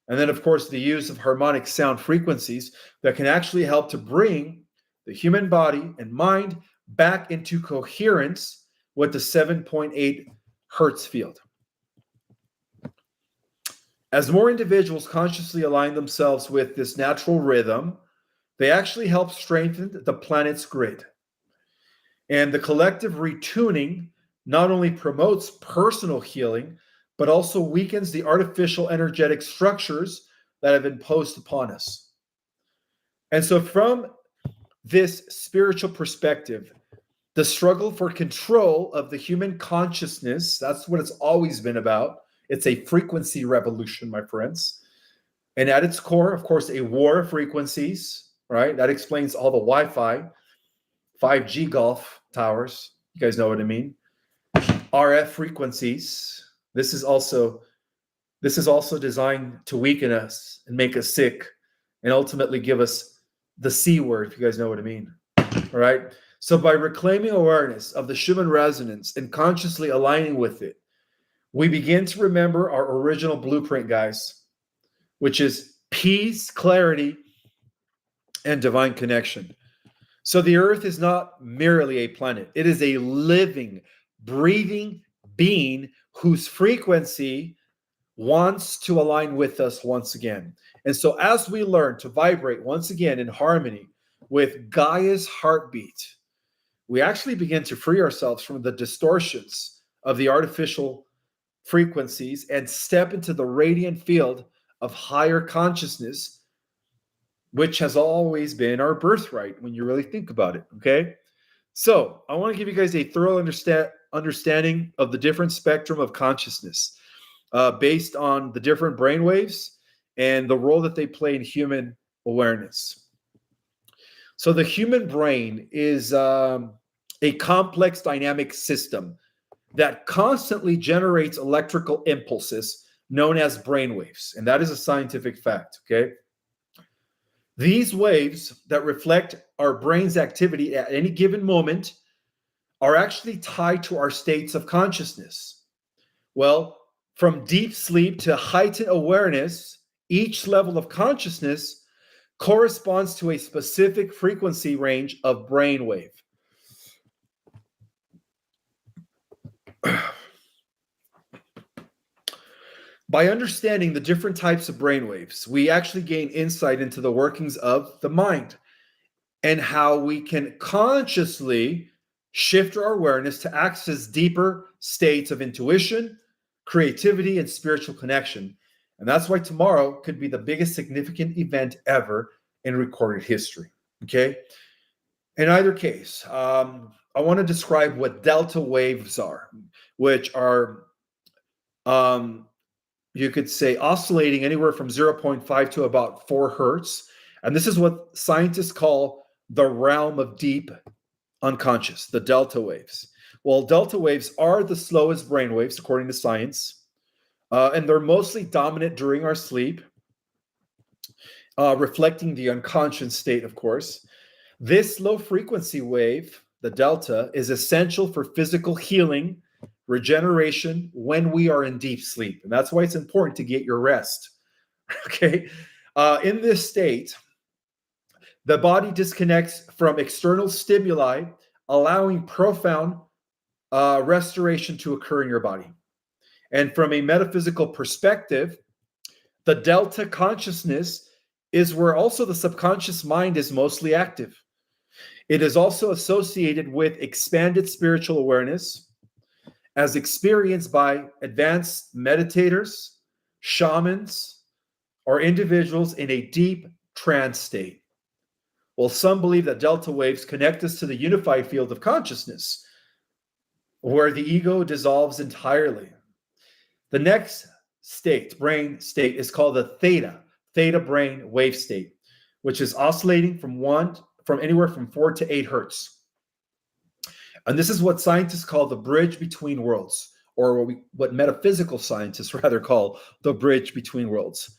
and then, of course, the use of harmonic sound frequencies that can actually help to bring the human body and mind back into coherence with the 7.8 hertz field. As more individuals consciously align themselves with this natural rhythm, they actually help strengthen the planet's grid. And the collective retuning not only promotes personal healing, but also weakens the artificial energetic structures that have been imposed upon us. And so from this spiritual perspective, the struggle for control of the human consciousness, that's what it's always been about. It's a frequency revolution, my friends. And at its core, of course, a war of frequencies, right? That explains all the Wi-Fi, 5G golf towers. You guys know what I mean? RF frequencies. This is also designed to weaken us and make us sick and ultimately give us the C word, if you guys know what I mean. All right. So by reclaiming awareness of the Schumann resonance and consciously aligning with it, we begin to remember our original blueprint, guys, which is peace, clarity, and divine connection. So the Earth is not merely a planet. It is a living, breathing being whose frequency wants to align with us once again. And so as we learn to vibrate once again in harmony with Gaia's heartbeat, we actually begin to free ourselves from the distortions of the artificial frequencies and step into the radiant field of higher consciousness, which has always been our birthright when you really think about it, okay? So I want to give you guys a thorough understanding of the different spectrum of consciousness based on the different brainwaves and the role that they play in human awareness. So the human brain is a complex dynamic system that constantly generates electrical impulses known as brainwaves. And that is a scientific fact, okay? These waves that reflect our brain's activity at any given moment are actually tied to our states of consciousness. Well, from deep sleep to heightened awareness, each level of consciousness corresponds to a specific frequency range of brainwave. By understanding the different types of brainwaves, we actually gain insight into the workings of the mind and how we can consciously shift our awareness to access deeper states of intuition, creativity, and spiritual connection. And that's why tomorrow could be the biggest significant event ever in recorded history. Okay. In either case, I want to describe what delta waves are, which are, you could say, oscillating anywhere from 0.5 to about 4 hertz. And this is what scientists call the realm of deep unconscious, the delta waves. Well, delta waves are the slowest brain waves, according to science, and they're mostly dominant during our sleep, reflecting the unconscious state, of course. This low frequency wave, the delta, is essential for physical healing, regeneration when we are in deep sleep. And that's why it's important to get your rest. Okay. In this state, the body disconnects from external stimuli, allowing profound restoration to occur in your body. And from a metaphysical perspective, the delta consciousness is where also the subconscious mind is mostly active. It is also associated with expanded spiritual awareness as experienced by advanced meditators, shamans, or individuals in a deep trance state. Well, some believe that delta waves connect us to the unified field of consciousness, where the ego dissolves entirely. The next state, brain state, is called the theta brain wave state, which is oscillating from anywhere from 4 to 8 hertz. And this is what scientists call the bridge between worlds, or what metaphysical scientists rather call the bridge between worlds.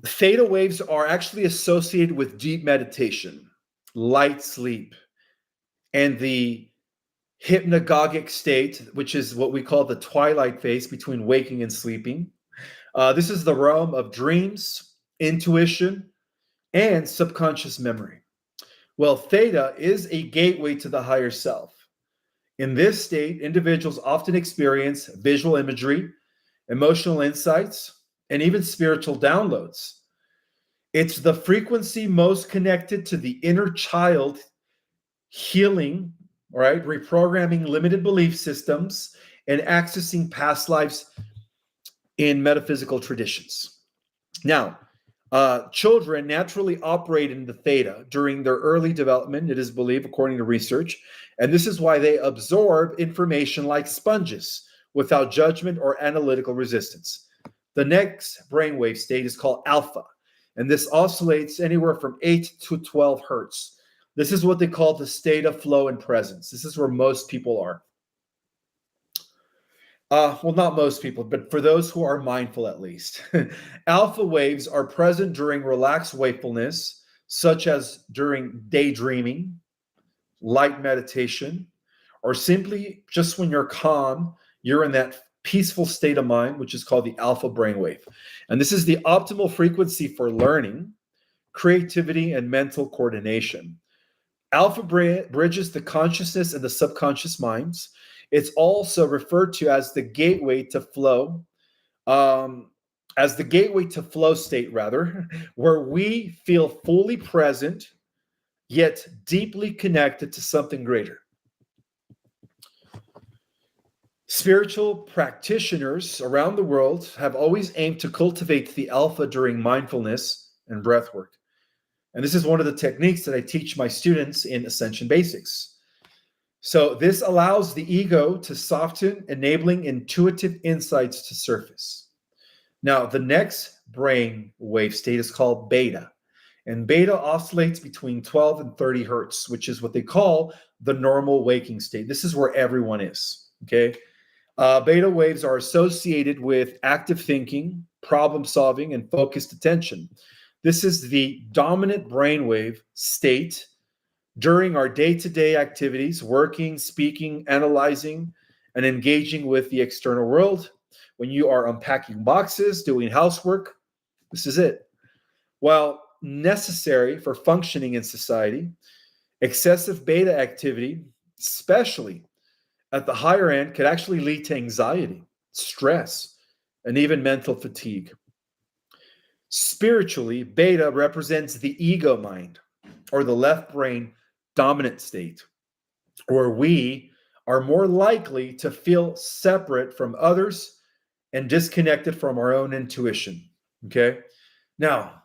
Theta waves are actually associated with deep meditation, light sleep, and the hypnagogic state, which is what we call the twilight phase between waking and sleeping. This is the realm of dreams, intuition, and subconscious memory. Well, theta is a gateway to the higher self. In this state, individuals often experience visual imagery, emotional insights, and even spiritual downloads. It's the frequency most connected to the inner child healing, right? Reprogramming limited belief systems and accessing past lives in metaphysical traditions. Now, children naturally operate in the theta during their early development, it is believed, according to research. And this is why they absorb information like sponges without judgment or analytical resistance. The next brainwave state is called alpha, and this oscillates anywhere from 8 to 12 hertz. This is what they call the state of flow and presence. This is where most people are. Well, not most people, but for those who are mindful at least. Alpha waves are present during relaxed wakefulness, such as during daydreaming, light meditation, or simply just when you're calm, you're in that peaceful state of mind, which is called the alpha brainwave. And this is the optimal frequency for learning, creativity, and mental coordination. Alpha bridges the consciousness and the subconscious minds. It's also referred to as the gateway to flow, state, rather, where we feel fully present, yet deeply connected to something greater. Spiritual practitioners around the world have always aimed to cultivate the alpha during mindfulness and breath work. And this is one of the techniques that I teach my students in Ascension Basics. So this allows the ego to soften, enabling intuitive insights to surface. Now, the next brain wave state is called beta. And beta oscillates between 12 and 30 hertz, which is what they call the normal waking state. This is where everyone is, okay? Beta waves are associated with active thinking, problem solving, and focused attention. This is the dominant brainwave state during our day-to-day activities, working, speaking, analyzing, and engaging with the external world. When you are unpacking boxes, doing housework, this is it. While necessary for functioning in society, excessive beta activity, especially at the higher end, could actually lead to anxiety, stress, and even mental fatigue. Spiritually, beta represents the ego mind, or the left brain dominant state, where we are more likely to feel separate from others and disconnected from our own intuition. Okay. Now,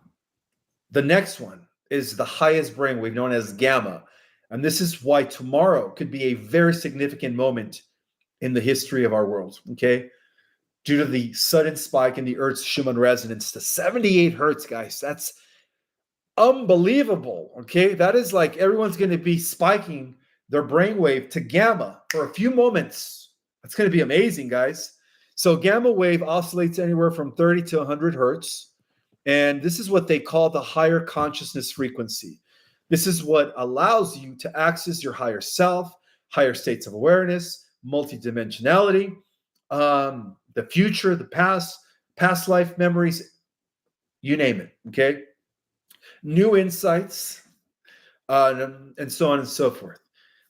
the next one is the highest brainwave known as gamma. And this is why tomorrow could be a very significant moment in the history of our world. Okay. Due to the sudden spike in the Earth's Schumann resonance to 78 hertz, guys. That's unbelievable. Okay. That is like everyone's going to be spiking their brainwave to gamma for a few moments. That's going to be amazing, guys. So gamma wave oscillates anywhere from 30 to 100 hertz. And this is what they call the higher consciousness frequency. This is what allows you to access your higher self, higher states of awareness, multidimensionality, the future, the past life memories, you name it, okay? New insights, and so on and so forth.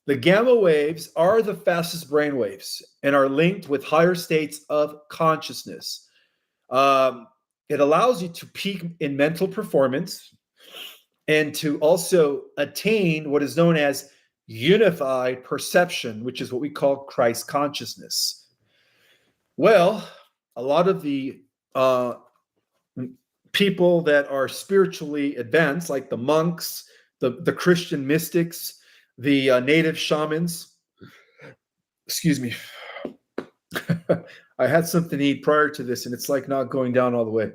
The gamma waves are the fastest brain waves and are linked with higher states of consciousness. It allows you to peak in mental performance and to also attain what is known as unified perception, which is what we call Christ consciousness. Well, a lot of the people that are spiritually advanced, like the monks, the Christian mystics, the native shamans, excuse me. I had something to eat prior to this, and it's like not going down all the way.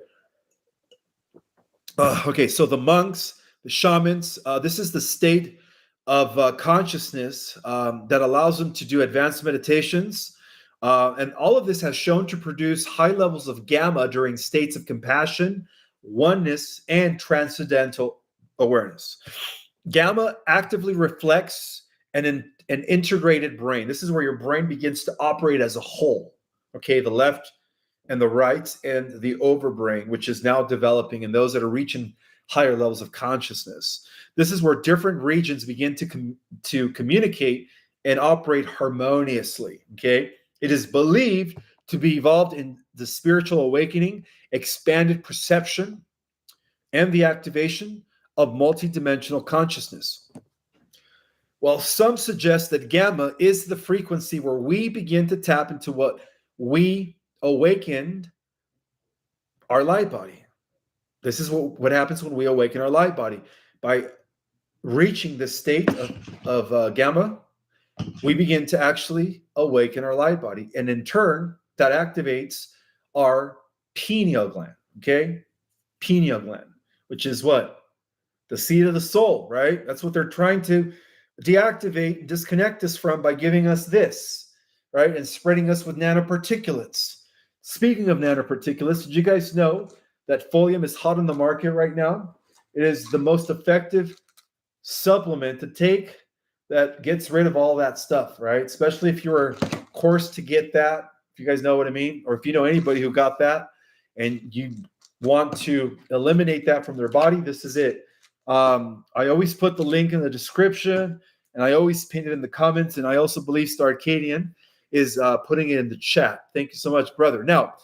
Okay, so the monks, the shamans, this is the state of consciousness that allows them to do advanced meditations. And all of this has shown to produce high levels of gamma during states of compassion, oneness, and transcendental awareness. Gamma actively reflects an integrated brain. This is where your brain begins to operate as a whole. Okay, the left and the right and the overbrain, which is now developing in those that are reaching higher levels of consciousness. This is where different regions begin to communicate and operate harmoniously. Okay, it is believed to be evolved in the spiritual awakening, expanded perception, and the activation of multidimensional consciousness. Well, some suggest that gamma is the frequency where we begin to tap into what we awakened our light body. This is what happens when we awaken our light body. By reaching this state of gamma, we begin to actually awaken our light body. And in turn, that activates our pineal gland, okay? Pineal gland, which is what? The seat of the soul, right? That's what they're trying to deactivate and disconnect us from by giving us this, right? And spreading us with nanoparticulates. Speaking of nanoparticulates, did you guys know that Folium is hot on the market right now? It is the most effective supplement to take that gets rid of all that stuff, right? Especially if you're course to get that, if you guys know what I mean, or if you know anybody who got that and you want to eliminate that from their body, this is it. I always put the link in the description, and I always pin it in the comments, and I also believe Starcadian is putting it in the chat. Thank you so much, brother. Now,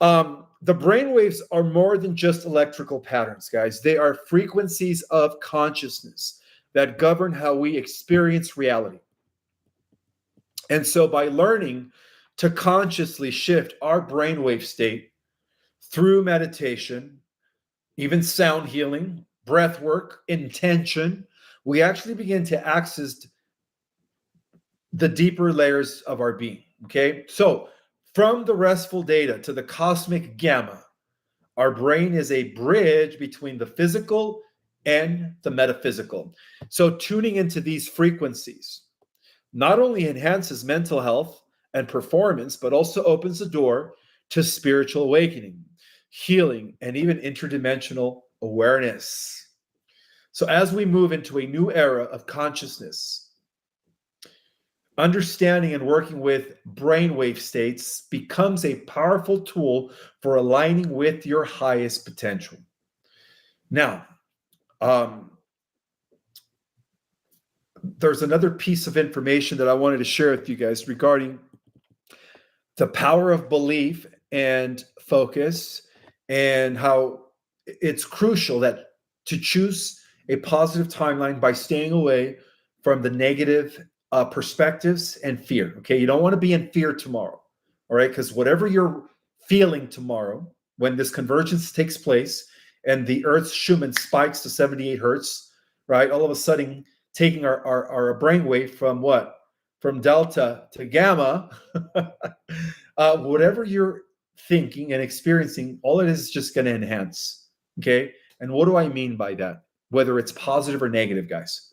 the brainwaves are more than just electrical patterns, guys. They are frequencies of consciousness that govern how we experience reality. And so by learning to consciously shift our brainwave state through meditation, even sound healing, breath work, intention, we actually begin to access the deeper layers of our being, okay? So from the restful data to the cosmic gamma, our brain is a bridge between the physical and the metaphysical. So tuning into these frequencies not only enhances mental health and performance, but also opens the door to spiritual awakening, healing, and even interdimensional awareness. So as we move into a new era of consciousness, understanding and working with brainwave states becomes a powerful tool for aligning with your highest potential. Now, there's another piece of information that I wanted to share with you guys regarding the power of belief and focus, and how it's crucial that to choose a positive timeline by staying away from the negative perspectives and fear. Okay, you don't want to be in fear tomorrow. All right, because whatever you're feeling tomorrow, when this convergence takes place and the Earth's Schumann spikes to 78 hertz, right? All of a sudden, taking our brainwave from what? From delta to gamma, whatever you're thinking and experiencing, all it is just going to enhance. Okay. And what do I mean by that? Whether it's positive or negative, guys.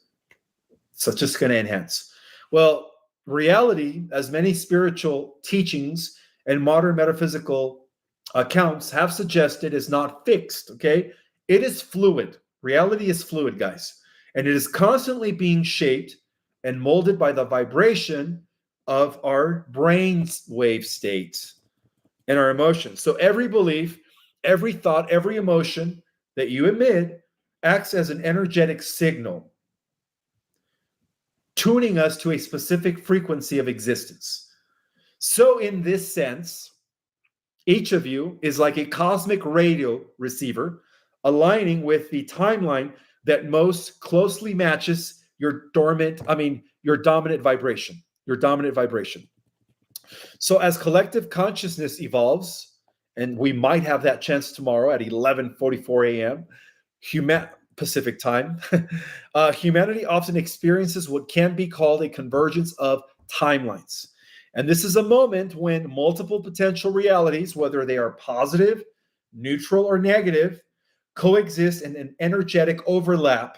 So it's just going to enhance. Well, reality, as many spiritual teachings and modern metaphysical accounts have suggested, is not fixed. Okay. It is fluid. Reality is fluid, guys. And it is constantly being shaped and molded by the vibration of our brain wave states and our emotions. So every belief, every thought, every emotion that you emit acts as an energetic signal, tuning us to a specific frequency of existence. So in this sense, each of you is like a cosmic radio receiver aligning with the timeline that most closely matches your dominant vibration, So as collective consciousness evolves, and we might have that chance tomorrow at 11:44 a.m. Pacific time, humanity often experiences what can be called a convergence of timelines. And this is a moment when multiple potential realities, whether they are positive, neutral, or negative, coexist in an energetic overlap,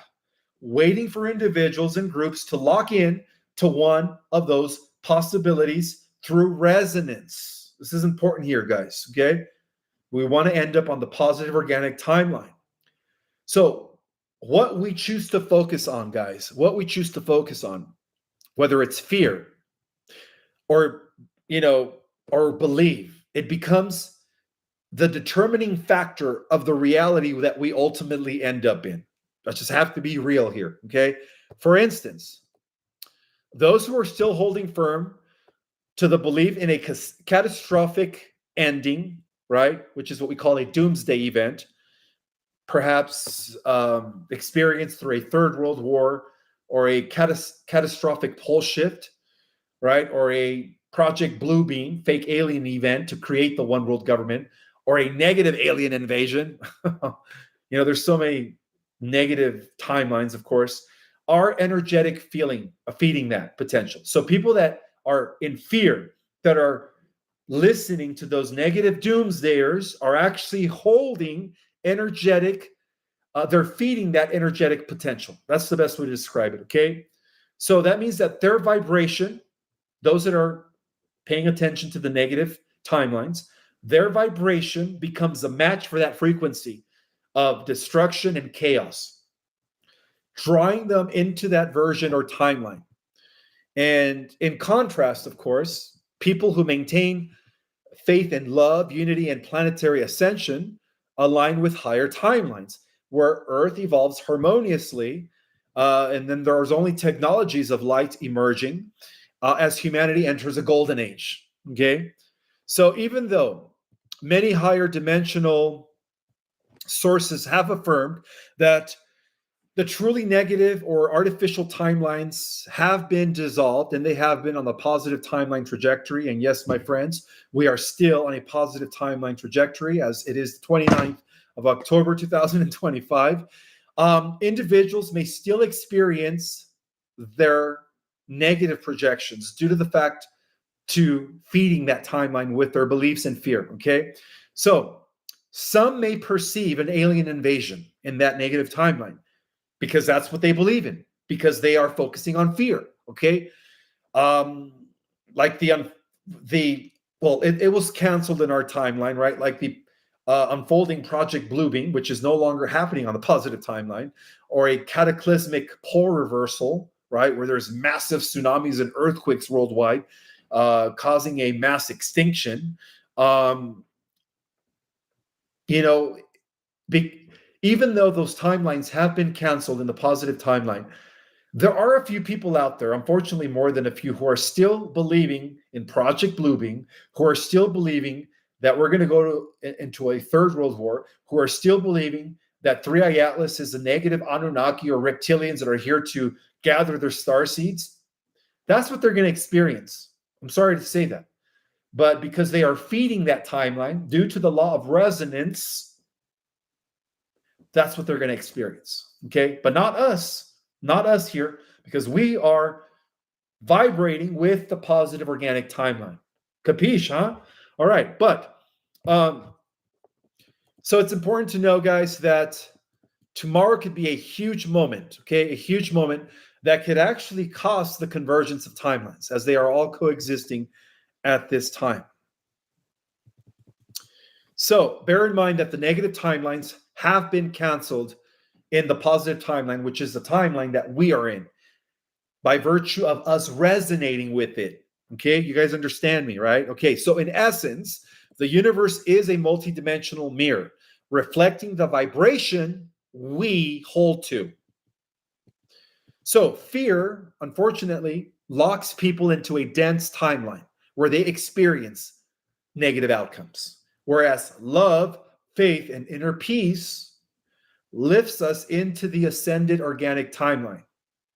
waiting for individuals and groups to lock in to one of those possibilities through resonance. This is important here, guys, okay? We want to end up on the positive organic timeline. So what we choose to focus on, guys, whether it's fear or, or believe, it becomes the determining factor of the reality that we ultimately end up in. Let's just have to be real here, okay? For instance, those who are still holding firm to the belief in a catastrophic ending, right, which is what we call a doomsday event, perhaps experienced through a third world war or a catastrophic pole shift, right, or a Project Bluebeam, fake alien event to create the one world government, or a negative alien invasion. There's so many negative timelines, of course, are energetic feeding that potential. So people that are in fear, that are listening to those negative doomsdayers, are actually holding energetic, they're feeding that energetic potential. That's the best way to describe it, okay? So that means that their vibration, those that are paying attention to the negative timelines, their vibration becomes a match for that frequency of destruction and chaos, drawing them into that version or timeline. And in contrast, of course, people who maintain faith in love, unity, and planetary ascension align with higher timelines, where Earth evolves harmoniously, and then there's only technologies of light emerging as humanity enters a golden age. Okay, so even though many higher dimensional sources have affirmed that the truly negative or artificial timelines have been dissolved, and they have been on the positive timeline trajectory. And yes, my friends, we are still on a positive timeline trajectory, as it is the 29th of October 2025. Individuals may still experience their negative projections due to the fact to feeding that timeline with their beliefs and fear, okay? So some may perceive an alien invasion in that negative timeline, because that's what they believe in, because they are focusing on fear, okay? Like it was canceled in our timeline, right? Like the unfolding Project Bluebeam, which is no longer happening on the positive timeline, or a cataclysmic pole reversal, right? Where there's massive tsunamis and earthquakes worldwide, causing a mass extinction. Even though those timelines have been canceled in the positive timeline, there are a few people out there, unfortunately more than a few, who are still believing in Project Bluebeam, who are still believing that we're going to go into a third world war, who are still believing that Three Eye Atlas is a negative Anunnaki or reptilians that are here to gather their star seeds. That's what they're going to experience. I'm sorry to say that. But because they are feeding that timeline due to the law of resonance, that's what they're going to experience. Okay. But not us here, because we are vibrating with the positive organic timeline. Capiche, huh? All right. But so it's important to know, guys, that tomorrow could be a huge moment, okay? A huge moment that could actually cause the convergence of timelines as they are all coexisting at this time. So bear in mind that the negative timelines have been canceled in the positive timeline, which is the timeline that we are in, by virtue of us resonating with it. Okay, you guys understand me, right? Okay, so in essence, the universe is a multidimensional mirror reflecting the vibration we hold to. So fear, unfortunately, locks people into a dense timeline where they experience negative outcomes. Whereas love, faith, and inner peace lifts us into the ascended organic timeline,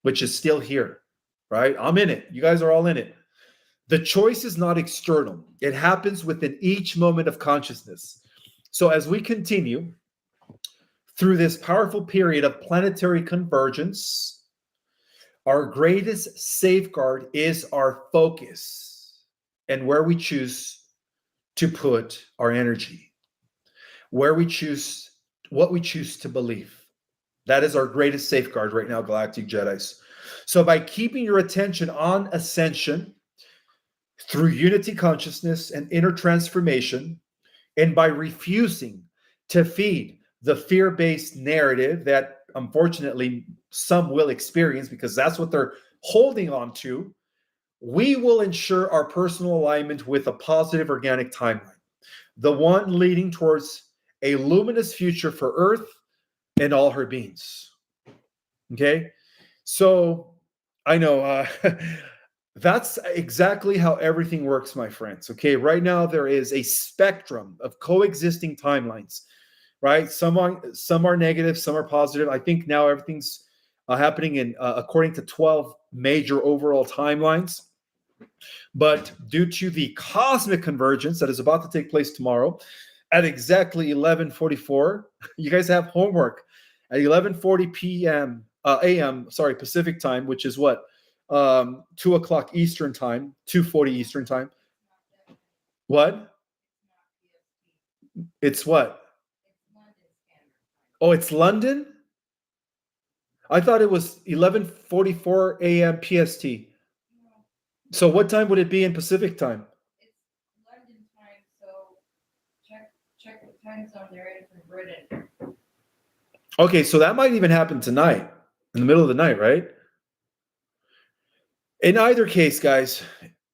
which is still here, right? I'm in it. You guys are all in it. The choice is not external. It happens within each moment of consciousness. So as we continue through this powerful period of planetary convergence, our greatest safeguard is our focus and where we choose to put our energy, where we choose, what we choose to believe. That is our greatest safeguard right now, Galactic Jedis. So by keeping your attention on ascension through unity consciousness and inner transformation, and by refusing to feed the fear-based narrative that unfortunately some will experience because that's what they're holding on to, we will ensure our personal alignment with a positive organic timeline, the one leading towards a luminous future for Earth and all her beings. Okay? So I know that's exactly how everything works, my friends. Okay, right now there is a spectrum of coexisting timelines, right? Some are negative, some are positive. I think now everything's happening in according to 12 major overall timelines. But due to the cosmic convergence that is about to take place tomorrow at exactly 11:44, you guys have homework at 11:40 p.m. a.m. Sorry, Pacific time, which is what 2 o'clock Eastern time, 2:40 Eastern time. What? It's what? Oh, it's London? I thought it was 11:44 a.m. PST. So what time would it be in Pacific time? It's London time, so check what time zone they're in from Britain. Okay, so that might even happen tonight, in the middle of the night, right? In either case, guys,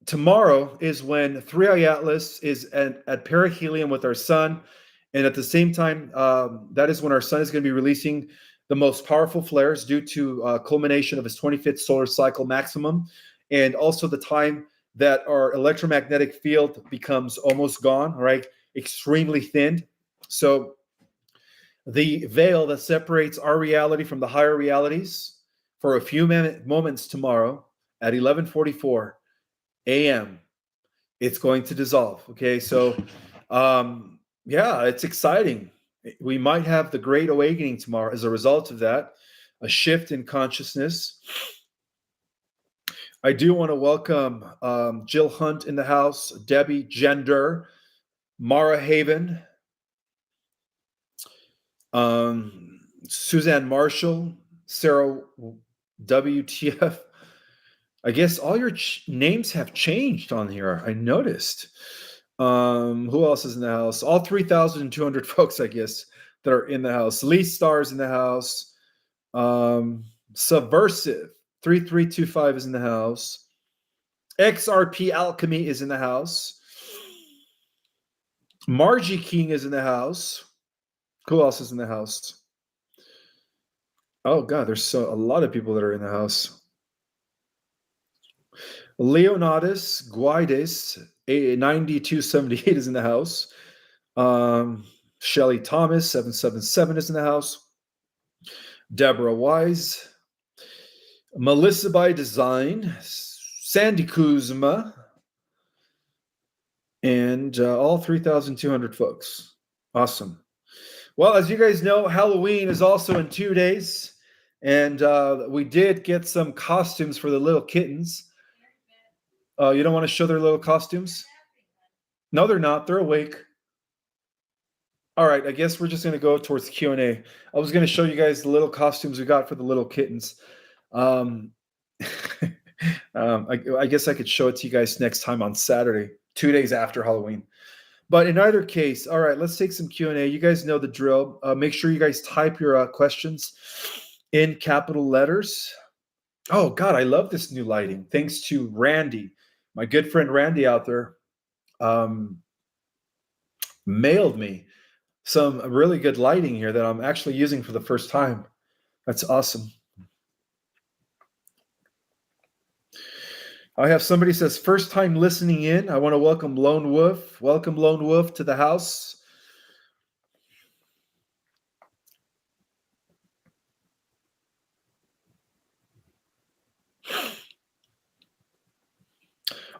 tomorrow is when 3i Atlas is at perihelion with our sun. And at the same time, that is when our sun is going to be releasing the most powerful flares due to culmination of his 25th solar cycle maximum. And also the time that our electromagnetic field becomes almost gone, right? Extremely thinned. So the veil that separates our reality from the higher realities for a few moments tomorrow at 11:44 a.m. it's going to dissolve. Okay, so yeah, it's exciting. We might have the great awakening tomorrow as a result of that, a shift in consciousness. I do want to welcome Jill Hunt in the house, Debbie Gender, Mara Haven, Suzanne Marshall, Sarah WTF. I guess all your names have changed on here. I noticed. Who else is in the house? All 3,200 folks, I guess, that are in the house. Lee Star's in the house. Subversive 3325 is in the house. XRP Alchemy is in the house. Margie King is in the house. Who else is in the house? Oh God, there's a lot of people that are in the house. Leonatus Guides 9278 is in the house. Shelly Thomas 777 is in the house. Deborah Wise. Melissa by Design Sandy Kuzma, and all 3,200 folks. Awesome. Well, as you guys know, Halloween is also in 2 days, and we did get some costumes for the little kittens. You don't want to show their little costumes? No, they're not. They're awake. All right, I guess we're just going to go towards Q&A. I was going to show you guys the little costumes we got for the little kittens. I guess I could show it to you guys next time on Saturday, 2 days after Halloween. But in either case, all right, let's take some Q&A. You guys know the drill. Make sure you guys type your questions in capital letters. Oh, God, I love this new lighting. Thanks to Randy, my good friend Randy out there, mailed me some really good lighting here that I'm actually using for the first time. That's awesome. I have somebody says, first time listening in. I want to welcome Lone Wolf. Welcome, Lone Wolf, to the house.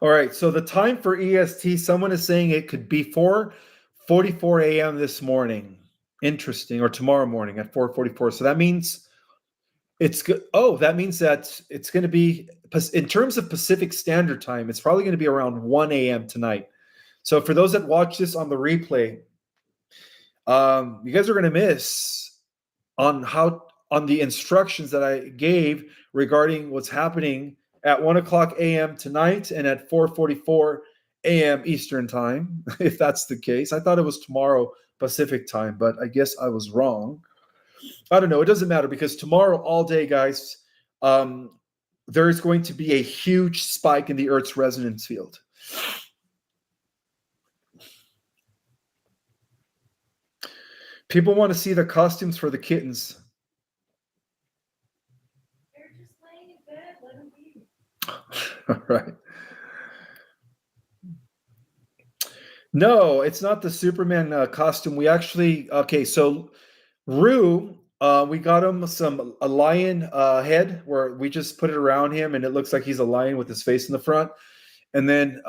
All right, so the time for EST, someone is saying it could be 4:44 a.m. this morning. Interesting, or tomorrow morning at 4:44. So that means it's good. Oh, that means that it's going to be, in terms of Pacific Standard Time, it's probably going to be around 1 a.m. tonight. So for those that watch this on the replay, you guys are going to miss on the instructions that I gave regarding what's happening at 1 o'clock a.m. tonight and at 4:44 a.m. Eastern Time, if that's the case. I thought it was tomorrow Pacific Time, but I guess I was wrong. I don't know. It doesn't matter because tomorrow all day, guys, there is going to be a huge spike in the Earth's resonance field. People want to see the costumes for the kittens. They're just laying in bed. Let them be. All right. No, it's not the Superman costume. We actually, so Rue, we got him a lion head where we just put it around him and it looks like he's a lion with his face in the front. And then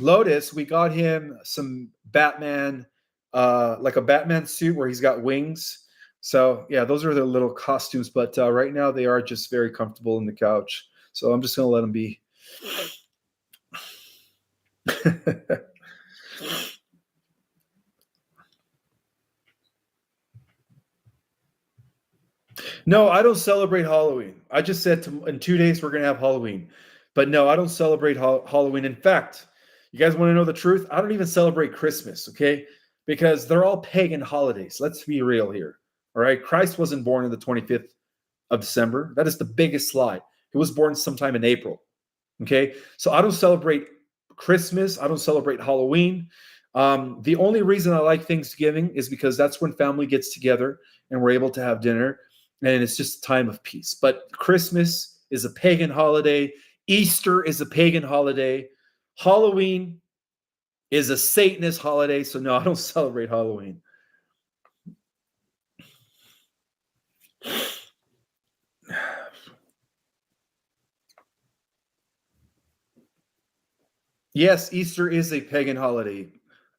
Lotus, we got him some Batman, like a Batman suit where he's got wings. So yeah, those are the little costumes. But right now they are just very comfortable in the couch. So I'm just going to let them be. No, I don't celebrate Halloween. I just said in 2 days we're going to have Halloween. But no, I don't celebrate Halloween. In fact, you guys want to know the truth? I don't even celebrate Christmas, okay? Because they're all pagan holidays. Let's be real here. All right? Christ wasn't born on the 25th of December. That is the biggest lie. He was born sometime in April. Okay? So I don't celebrate Christmas. I don't celebrate Halloween. The only reason I like Thanksgiving is because that's when family gets together and we're able to have dinner. And it's just a time of peace. But Christmas is a pagan holiday. Easter is a pagan holiday. Halloween is a Satanist holiday. So no, I don't celebrate Halloween. Yes, Easter is a pagan holiday,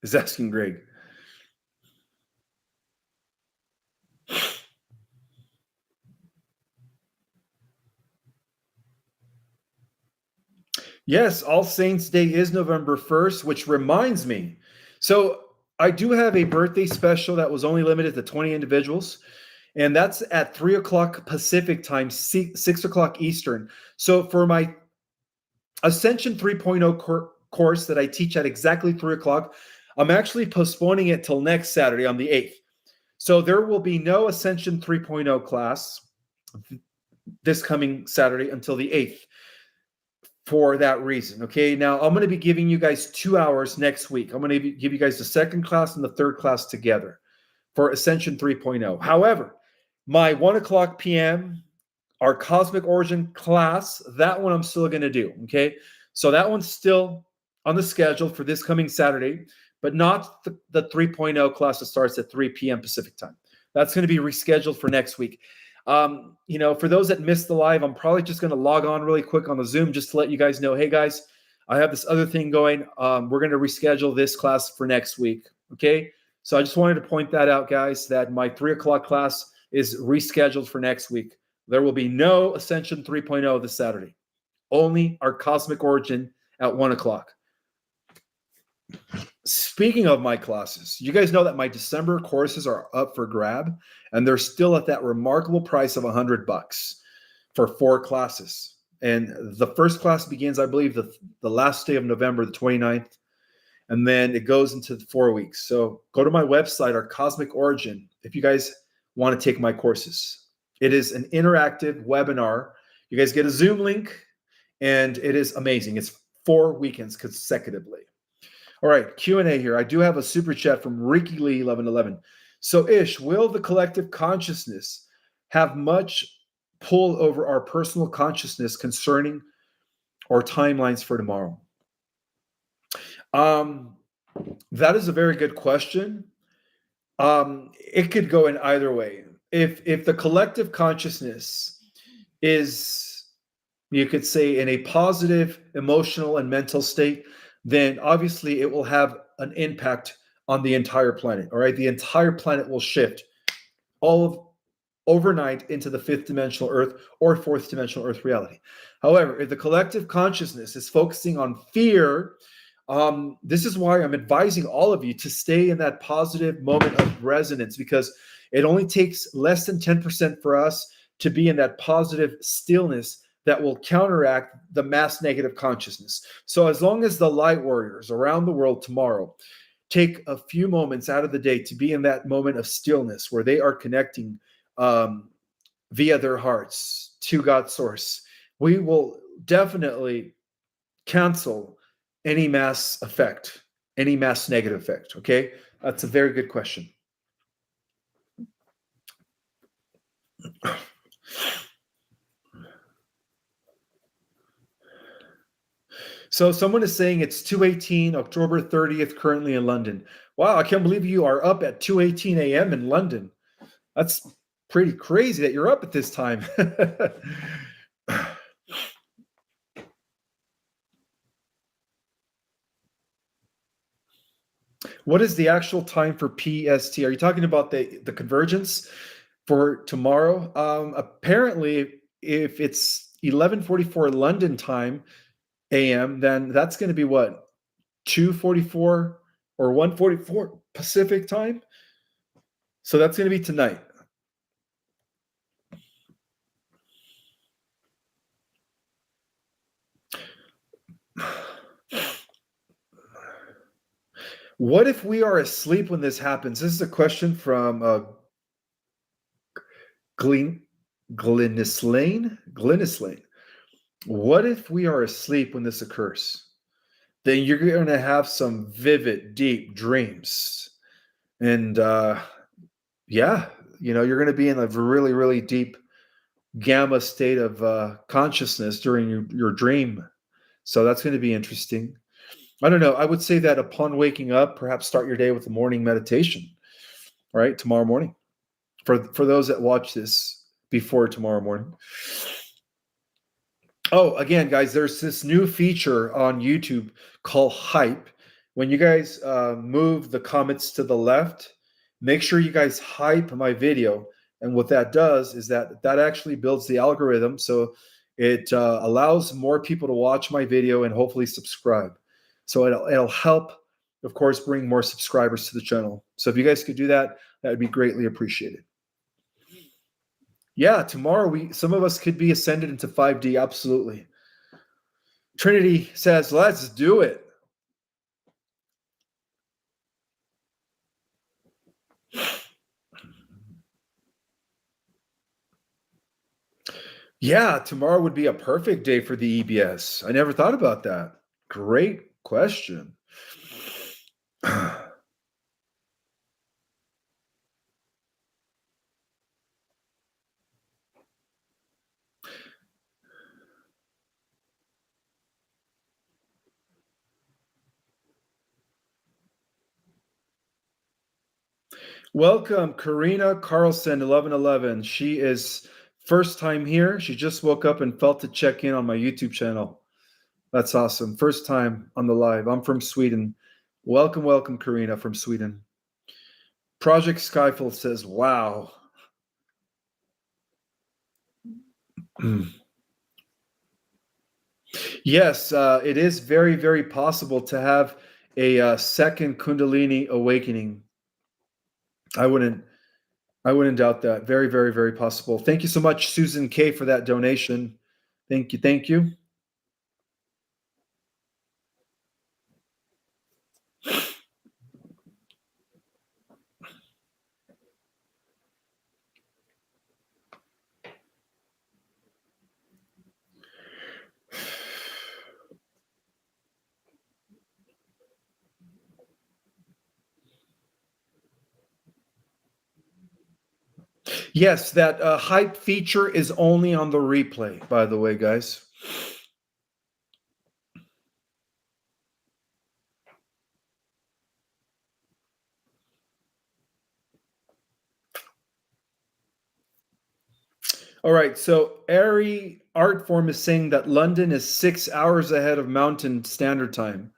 is asking Greg. Yes, All Saints Day is November 1st, which reminds me. So I do have a birthday special that was only limited to 20 individuals, and that's at 3 o'clock Pacific time, 6 o'clock Eastern. So for my Ascension 3.0 course that I teach at exactly 3 o'clock, I'm actually postponing it till next Saturday on the 8th. So there will be no Ascension 3.0 class this coming Saturday until the 8th. For that reason. Okay. Now I'm going to be giving you guys 2 hours next week. I'm going to give you guys the second class and the third class together for Ascension 3.0. However, my 1 o'clock p.m., our Cosmic Origin class, that one I'm still going to do. Okay. So that one's still on the schedule for this coming Saturday, but not the 3.0 class that starts at 3 p.m. Pacific time. That's going to be rescheduled for next week. For those that missed the live, I'm probably just going to log on really quick on the Zoom just to let you guys know, hey guys, I have this other thing going. We're going to reschedule this class for next week. Okay. So I just wanted to point that out, guys, that my 3:00 class is rescheduled for next week. There will be no Ascension 3.0 this Saturday, only our Cosmic Origin at 1:00. Speaking of my classes, you guys know that my December courses are up for grab, and they're still at that remarkable price of $100 for 4 classes. And the first class begins, I believe, the last day of November, the 29th, and then it goes into 4 weeks. So go to my website, our Cosmic Origin, if you guys want to take my courses. It is an interactive webinar. You guys get a Zoom link, and it is amazing. It's 4 weekends consecutively. All right, Q&A here. I do have a super chat from Ricky Lee 1111. So Ish, will the collective consciousness have much pull over our personal consciousness concerning our timelines for tomorrow? That is a very good question. It could go in either way. If the collective consciousness is, you could say, in a positive emotional and mental state, then obviously it will have an impact on the entire planet. All right, the entire planet will shift all of overnight into the 5th dimensional Earth or 4th dimensional Earth reality. However, if the collective consciousness is focusing on fear, this is why I'm advising all of you to stay in that positive moment of resonance, because it only takes less than 10% for us to be in that positive stillness that will counteract the mass negative consciousness. So as long as the light warriors around the world tomorrow take a few moments out of the day to be in that moment of stillness where they are connecting via their hearts to God's source, we will definitely cancel any mass effect, any mass negative effect. Okay, that's a very good question. So someone is saying it's 2:18, October 30th, currently in London. Wow, I can't believe you are up at 2:18 a.m. in London. That's pretty crazy that you're up at this time. What is the actual time for PST? Are you talking about the convergence for tomorrow? Apparently, if it's 11:44 London time AM, then that's going to be what, 2:44 or 1:44 Pacific time? So that's going to be tonight. What if we are asleep when this happens? This is a question from Glennislane. What if we are asleep when this occurs? Then you're going to have some vivid, deep dreams. And yeah, you're going to be in a really, really deep gamma state of consciousness during your dream. So that's going to be interesting. I don't know. I would say that upon waking up, perhaps start your day with a morning meditation, right? Tomorrow morning. For those that watch this before tomorrow morning. Oh, again, guys, there's this new feature on YouTube called Hype. When you guys move the comments to the left, make sure you guys hype my video. And what that does is that actually builds the algorithm. So it allows more people to watch my video and hopefully subscribe. So it'll help, of course, bring more subscribers to the channel. So if you guys could do that, that would be greatly appreciated. Yeah, tomorrow some of us could be ascended into 5D, absolutely. Trinity says, let's do it. Yeah, tomorrow would be a perfect day for the EBS. I never thought about that. Great question. Welcome, Karina Carlson, 1111. She is first time here. She just woke up and felt to check in on my YouTube channel. That's awesome. First time on the live. I'm from Sweden. Welcome, welcome, Karina from Sweden. Project Skyfall says, wow. Yes, it is very, very possible to have a second Kundalini awakening. I wouldn't doubt that. Very, very, very possible. Thank you so much, Susan K, for that donation. Thank you, thank you. Yes, that hype feature is only on the replay, by the way, guys. All right, so Airy Artform is saying that London is 6 hours ahead of Mountain Standard Time.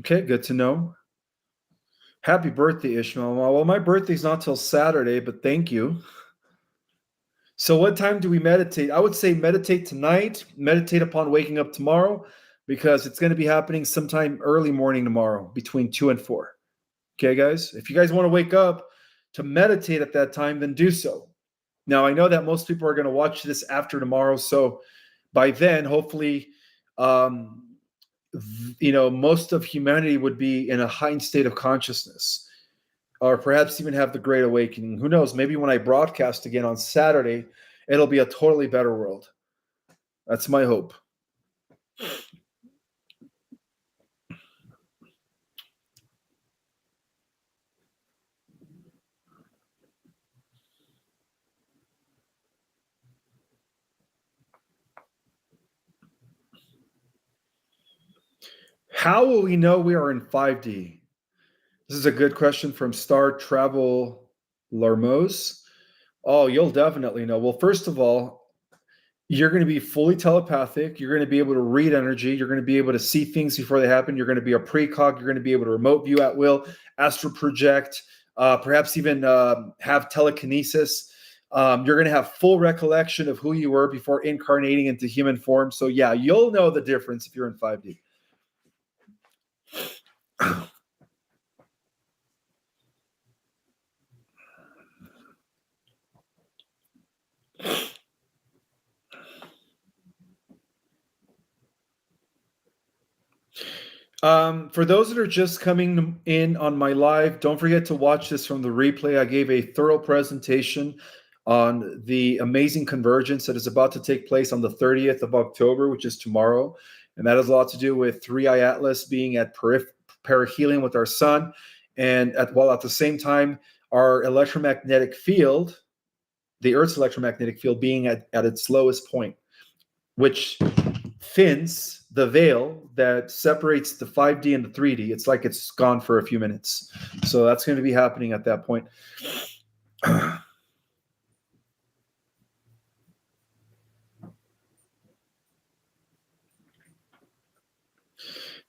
Okay, good to know. Happy birthday, Ishmael. Well, my birthday's not till Saturday, but thank you. So what time do we meditate? I would say meditate tonight, meditate upon waking up tomorrow, because it's going to be happening sometime early morning tomorrow between 2 and 4. Okay, guys? If you guys want to wake up to meditate at that time, then do so. Now, I know that most people are going to watch this after tomorrow, so by then, hopefully, most of humanity would be in a heightened state of consciousness, or perhaps even have the Great Awakening. Who knows? Maybe when I broadcast again on Saturday, it'll be a totally better world. That's my hope. How will we know we are in 5D? This is a good question from Star Travel Larmos. Oh, you'll definitely know. Well, first of all, you're going to be fully telepathic. You're going to be able to read energy. You're going to be able to see things before they happen. You're going to be a precog. You're going to be able to remote view at will, astral project, perhaps even have telekinesis. You're going to have full recollection of who you were before incarnating into human form. So yeah, you'll know the difference if you're in 5D. For those that are just coming in on my live, don't forget to watch this from the replay. I gave a thorough presentation on the amazing convergence that is about to take place on the 30th of October, which is tomorrow. And that has a lot to do with 3i Atlas being at perihelion with our sun. And while at the same time, our electromagnetic field, the Earth's electromagnetic field being at its lowest point, which thins the veil that separates the 5D and the 3D. It's like it's gone for a few minutes. So that's going to be happening at that point.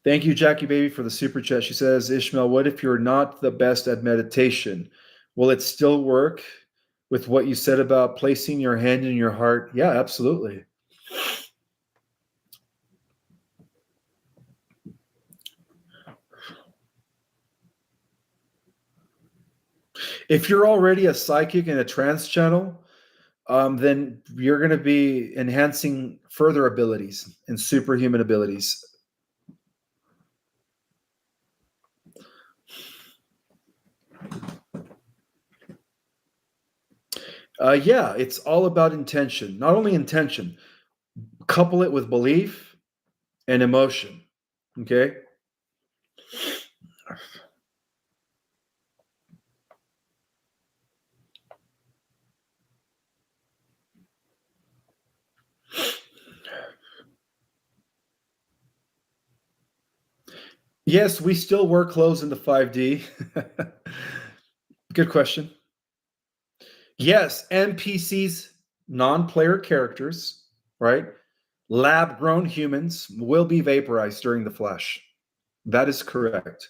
Thank you, Jackie Baby, for the super chat. She says, Ishmael, what if you're not the best at meditation? Will it still work with what you said about placing your hand in your heart? Yeah, absolutely. If you're already a psychic in a trance channel, then you're going to be enhancing further abilities and superhuman abilities. Yeah, it's all about intention. Not only intention, couple it with belief and emotion. Okay? Yes, we still wear clothes in the 5D. Good question. Yes, NPCs, non-player characters, right? Lab-grown humans will be vaporized during the flash. That is correct.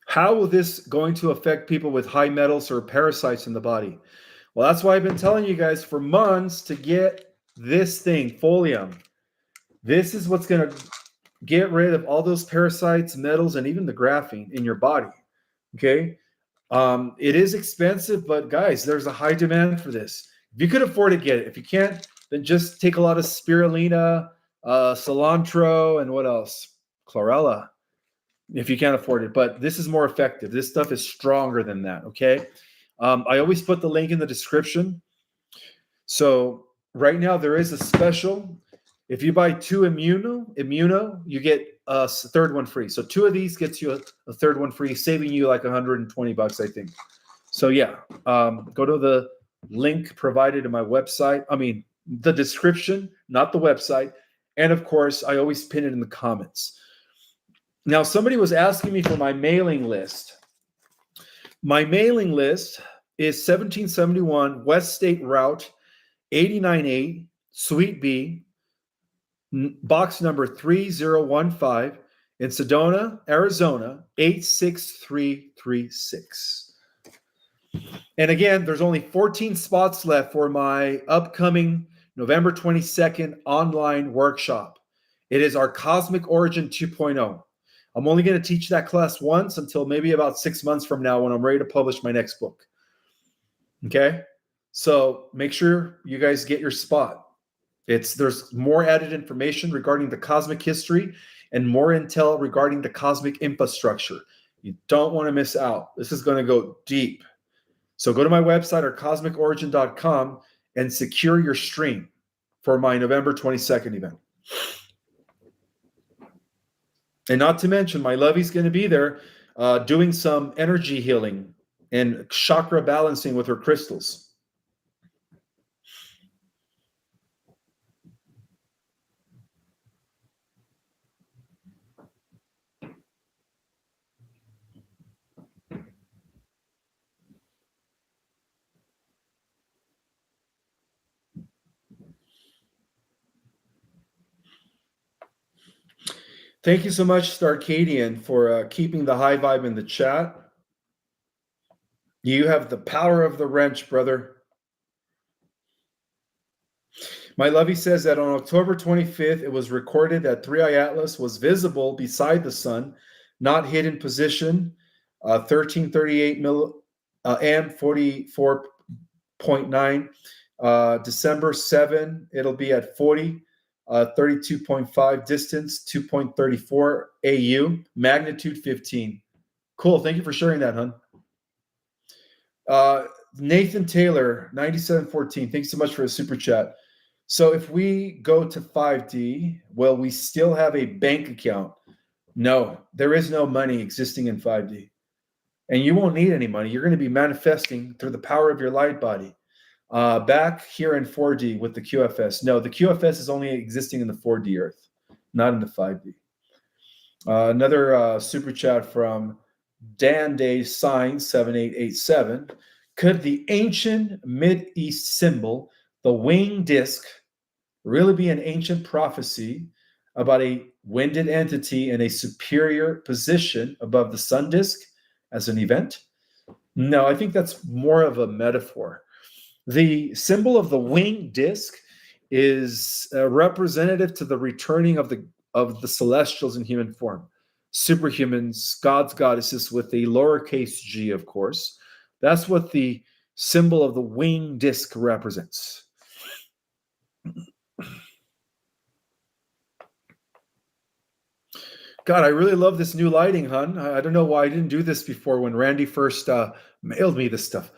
How will this going to affect people with high metals or parasites in the body? Well, that's why I've been telling you guys for months to get this thing, Folium. This is what's going to get rid of all those parasites, metals, and even the graphene in your body. Okay. It is expensive, but guys, there's a high demand for this. If you could afford it, get it. If you can't, then just take a lot of spirulina, cilantro, and what else? Chlorella, if you can't afford it. But this is more effective. This stuff is stronger than that, okay? I always put the link in the description. So right now there is a special. If you buy 2 Immuno, you get a third one free. So 2 of these gets you a third one free, saving you like $120, I think. So yeah, go to the link provided in my website. I mean, the description, not the website. And of course, I always pin it in the comments. Now, somebody was asking me for my mailing list. My mailing list is 1771 West State Route 898, Suite B, box number 3015 in Sedona, Arizona, 86336. And again, there's only 14 spots left for my upcoming November 22nd online workshop. It is our Cosmic Origin 2.0. I'm only going to teach that class once until maybe about 6 months from now when I'm ready to publish my next book. Okay? So make sure you guys get your spot. There's more added information regarding the cosmic history and more intel regarding the cosmic infrastructure. You don't want to miss out. This is going to go deep. So go to my website or cosmicorigin.com and secure your stream for my November 22nd event. And not to mention, my lovey's going to be there doing some energy healing and chakra balancing with her crystals. Thank you so much, Starcadian, for keeping the high vibe in the chat. You have the power of the wrench, brother. My lovey says that on October 25th, it was recorded that 3i Atlas was visible beside the sun, not hidden position, 1338 AM 44.9. December 7, it'll be at 40. 32.5 distance, 2.34 AU, magnitude 15. Cool. Thank you for sharing that, hon. Nathan Taylor, 9714. Thanks so much for a super chat. So if we go to 5D, will we still have a bank account? No, there is no money existing in 5D. And you won't need any money. You're going to be manifesting through the power of your light body. Back here in 4D with the QFS. No, the QFS is only existing in the 4D Earth, not in the 5D. Another super chat from Dan Day Sign 7887. Could the ancient Mid-East symbol, the winged disc, really be an ancient prophecy about a winged entity in a superior position above the sun disk as an event? No, I think that's more of a metaphor. The symbol of the winged disc is representative to the returning of the celestials in human form, superhumans, gods, goddesses with a lowercase g, of course. That's what the symbol of the winged disc represents. God, I really love this new lighting, hon. I don't know why I didn't do this before when Randy first mailed me this stuff.